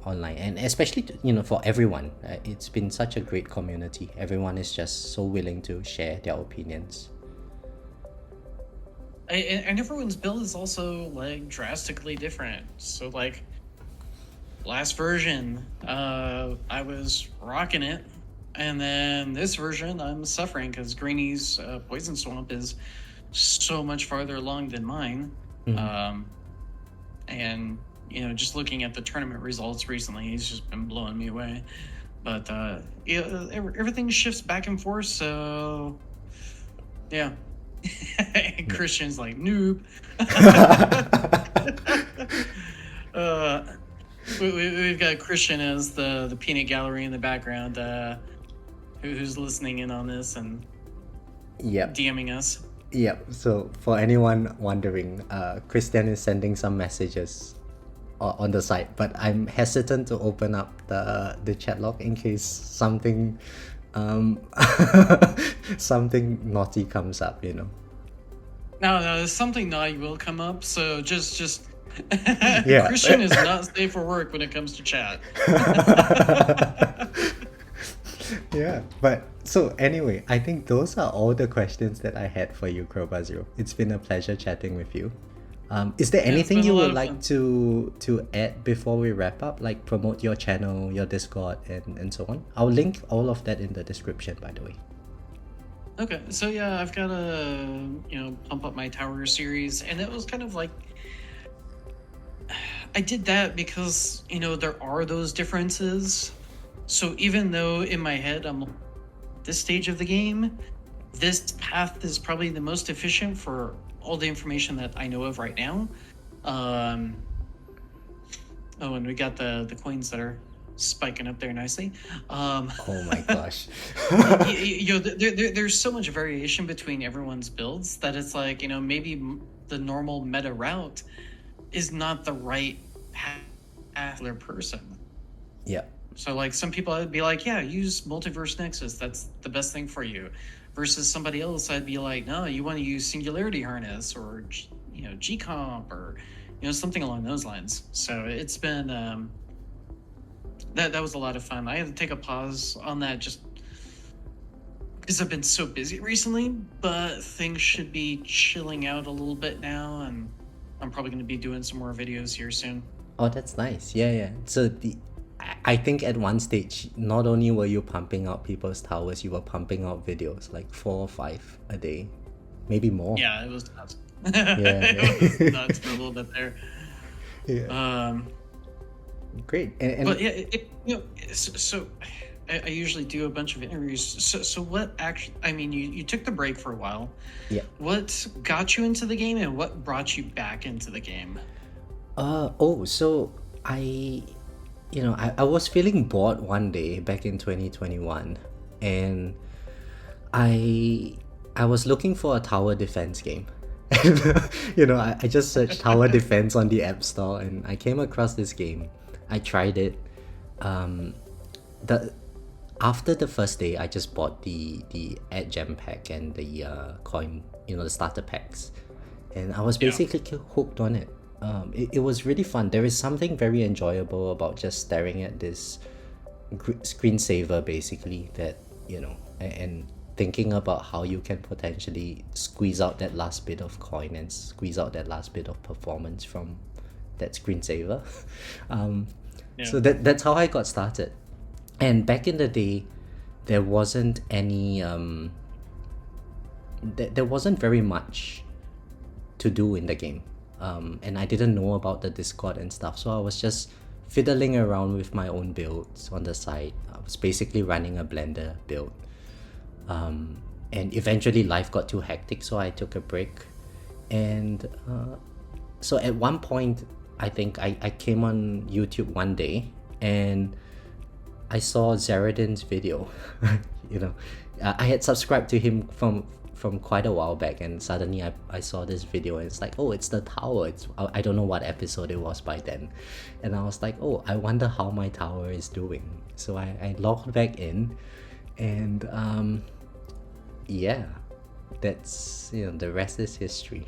online, and especially for everyone. It's been such a great community. Everyone is just so willing to share their opinions. And everyone's build is also like drastically different. So like last version, I was rocking it, and then this version I'm suffering because Greeny's Poison Swamp is so much farther along than mine. And just looking at the tournament results recently, he's just been blowing me away. But everything shifts back and forth, so yeah. And Kristian's like, noob. We've got Kristian as the peanut gallery in the background, who's listening in on this and DMing us. Yep. So for anyone wondering, Kristian is sending some messages on the site, but I'm hesitant to open up the chat log in case something something naughty comes up. No, something naughty will come up. So just Kristian is not safe for work when it comes to chat. Yeah, but so anyway, I think those are all the questions that I had for you, Crowbarzero. It's been a pleasure chatting with you. Is there anything you would like to add before we wrap up, like promote your channel, your Discord, and so on? I'll link all of that in the description, by the way. Okay, so yeah, I've got to pump up my tower series, and it was kind of like I did that because there are those differences. So even though in my head I'm this stage of the game, this path is probably the most efficient for all the information that I know of right now. And we got the coins that are spiking up there nicely. Oh my gosh. There's so much variation between everyone's builds that it's like, maybe the normal meta route is not the right path for their person. Yeah. So like some people I'd be like, yeah, use Multiverse Nexus. That's the best thing for you. Versus somebody else, I'd be like, no, you want to use Singularity Harness or G-Comp or something along those lines. So it's been that was a lot of fun. I had to take a pause on that just because I've been so busy recently, but things should be chilling out a little bit now, and I'm probably going to be doing some more videos here soon. Oh, that's nice. Yeah. So I think at one stage, not only were you pumping out people's towers, you were pumping out videos, like 4 or 5 a day, maybe more. Yeah, it was nuts. It was nuts for a little bit there. Yeah. Great. But yeah, so I usually do a bunch of interviews. So what actually? I mean, you took the break for a while. Yeah. What got you into the game, and what brought you back into the game? So I was feeling bored one day back in 2021, and I I was looking for a tower defense game. I just searched tower defense on the App Store and I came across this game. I tried it. The After the first day, I just bought the ad gem pack and the coin, the starter packs, and I was basically hooked on it. It was really fun. There is something very enjoyable about just staring at this screensaver, basically, that and thinking about how you can potentially squeeze out that last bit of coin and squeeze out that last bit of performance from that screensaver. So that's how I got started. And back in the day, there wasn't any there wasn't very much to do in the game, and I didn't know about the Discord and stuff, so I was just fiddling around with my own builds on the side. I was basically running a Blender build, and eventually life got too hectic, so I took a break. And so at one point, I think I came on YouTube one day and I saw Zeradin's video. I had subscribed to him from quite a while back, and suddenly I saw this video and it's like, oh, it's the tower. I don't know what episode it was by then, and I was like, oh, I wonder how my tower is doing. So I logged back in, and that's the rest is history.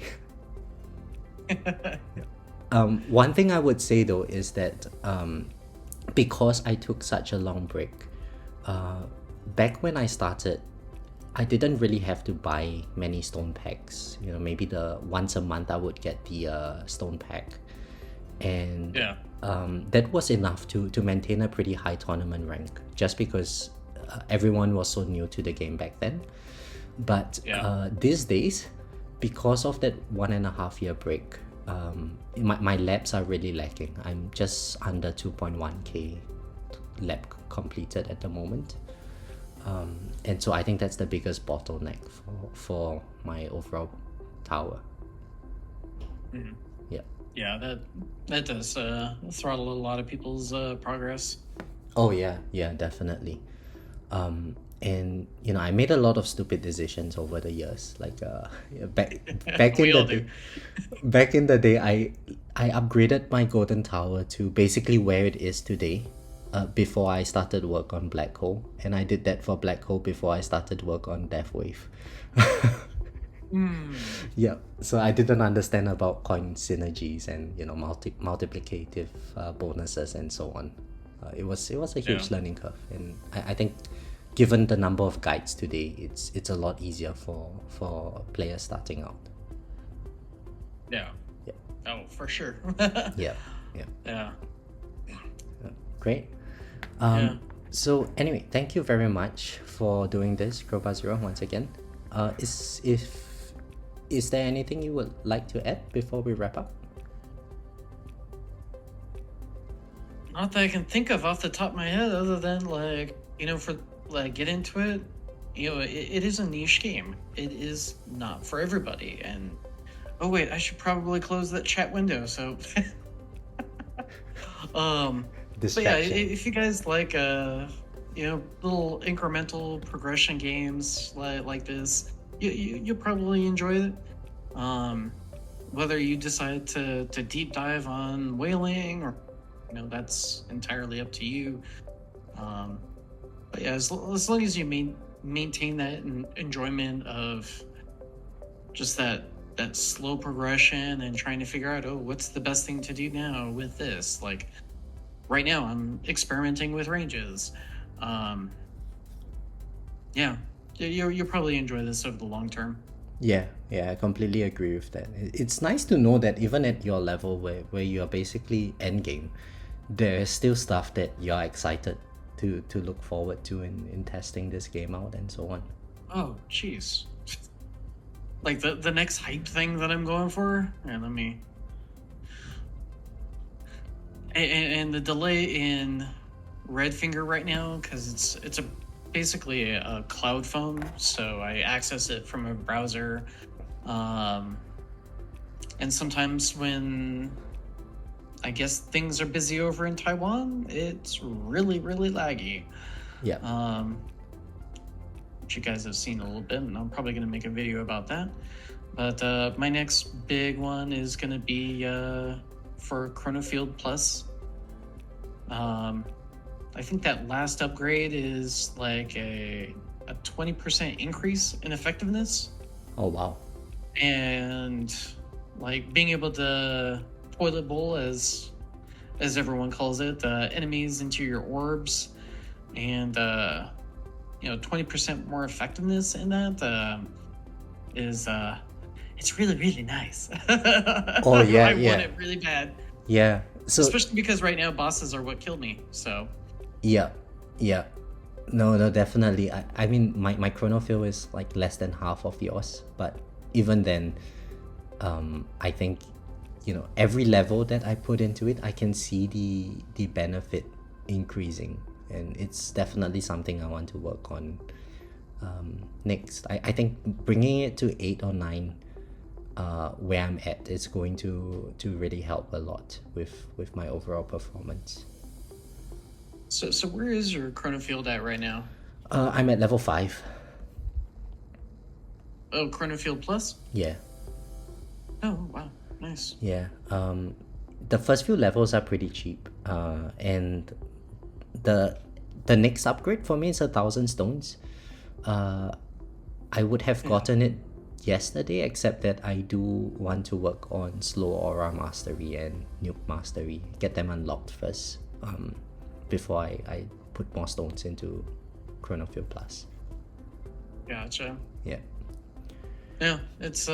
One thing I would say though is that because I took such a long break, back when I started, I didn't really have to buy many stone packs. Maybe once a month I would get the stone pack, and that was enough to maintain a pretty high tournament rank, just because everyone was so new to the game back then. But these days, because of that 1.5 year break, my labs are really lacking. I'm just under 2.1k lab completed at the moment, and so I think that's the biggest bottleneck for my overall tower. Mm-hmm. That does throttle a lot of people's progress. Oh yeah, definitely. And I made a lot of stupid decisions over the years. Like back in the day, back in the day, I upgraded my golden tower to basically where it is today, before I started work on Black Hole, and I did that for Black Hole before I started work on Death Wave. Yeah, so I didn't understand about coin synergies and multiplicative bonuses and so on. It was a huge learning curve, and I think, given the number of guides today, it's a lot easier for players starting out. Yeah. Oh, for sure. Yeah. Great. So anyway, thank you very much for doing this, Crowbarzero, once again. Is there anything you would like to add before we wrap up? Not that I can think of off the top of my head, other than get into it. It is a niche game. It is not for everybody. And oh wait, I should probably close that chat window. So, but yeah, if you guys like little incremental progression games like this, you'll probably enjoy it. Whether you decide to deep dive on whaling or that's entirely up to you. But yeah, as long as you maintain that enjoyment of just that slow progression and trying to figure out, what's the best thing to do now with this? Like right now, I'm experimenting with ranges. You'll probably enjoy this over the long term. Yeah, I completely agree with that. It's nice to know that even at your level where you're basically endgame, there's still stuff that you're excited to look forward to in testing this game out and so on. Oh, jeez. Like the next hype thing that I'm going for? Yeah, let me... And the delay in Redfinger right now, because it's basically a cloud phone, so I access it from a browser. And sometimes when I guess things are busy over in Taiwan, it's really, really laggy. Yeah. which you guys have seen a little bit, and I'm probably going to make a video about that. But my next big one is going to be for Chronofield Plus. I think that last upgrade is like a 20% increase in effectiveness. Oh wow. And like being able to toilet bowl, as everyone calls it, enemies into your orbs, and 20% more effectiveness in that is it's really, really nice. Oh yeah, I yeah. want it really bad. Yeah. So Especially because right now bosses are what killed me. So yeah. No, definitely. I mean, my chronofill is like less than half of yours, but even then, I think, every level that I put into it, I can see the benefit increasing, and it's definitely something I want to work on next. I think bringing it to 8 or 9, where I'm at, is going to really help a lot with my overall performance. So where is your Chronofield at right now? I'm at level 5. Oh, Chronofield Plus? Yeah. Oh, wow. Nice. Yeah. The first few levels are pretty cheap. And the next upgrade for me is 1,000 stones. I would have gotten it yesterday, except that I do want to work on slow aura mastery and nuke mastery. Get them unlocked first. Before I put more stones into Chronofield Plus. Gotcha. Yeah. Yeah, it's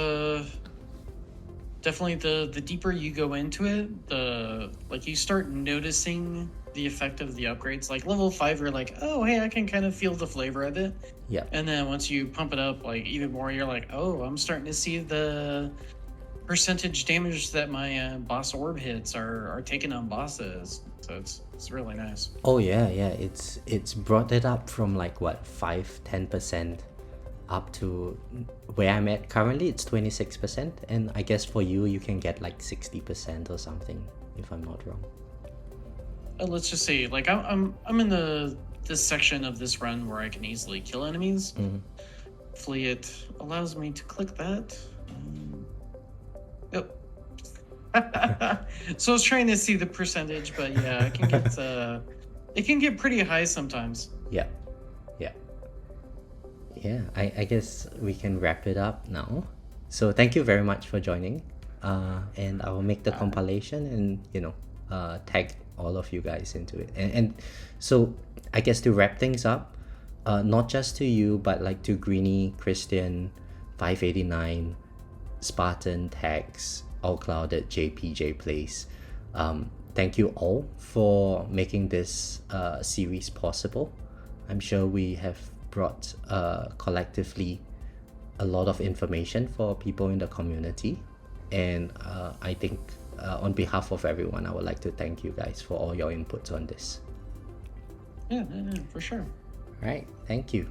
definitely the deeper you go into it, the like you start noticing the effect of the upgrades. Like level 5, you're like, oh hey, I can kind of feel the flavor of it. Yeah. And then once you pump it up like even more, you're like, oh, I'm starting to see the percentage damage that my boss orb hits are taking on bosses. So it's really nice. Oh yeah. It's brought it up from like what 5-10% up to where I'm at currently. It's 26%, and I guess for you can get like 60% or something, if I'm not wrong. Let's just say, like I'm in this section of this run where I can easily kill enemies. Hopefully it allows me to click that. Yep. So I was trying to see the percentage, but yeah, it can get pretty high sometimes. Yeah. I guess we can wrap it up now. So thank you very much for joining. And I will make the compilation and tag all of you guys into it. And so I guess to wrap things up, not just to you, but like to Greeny, Kristian, 589, Spartan, Tags, All Clouded, JPJ Plays. Thank you all for making this series possible. I'm sure we have brought collectively a lot of information for people in the community, and I think on behalf of everyone, I would like to thank you guys for all your inputs on this. Yeah, for sure. All right, thank you.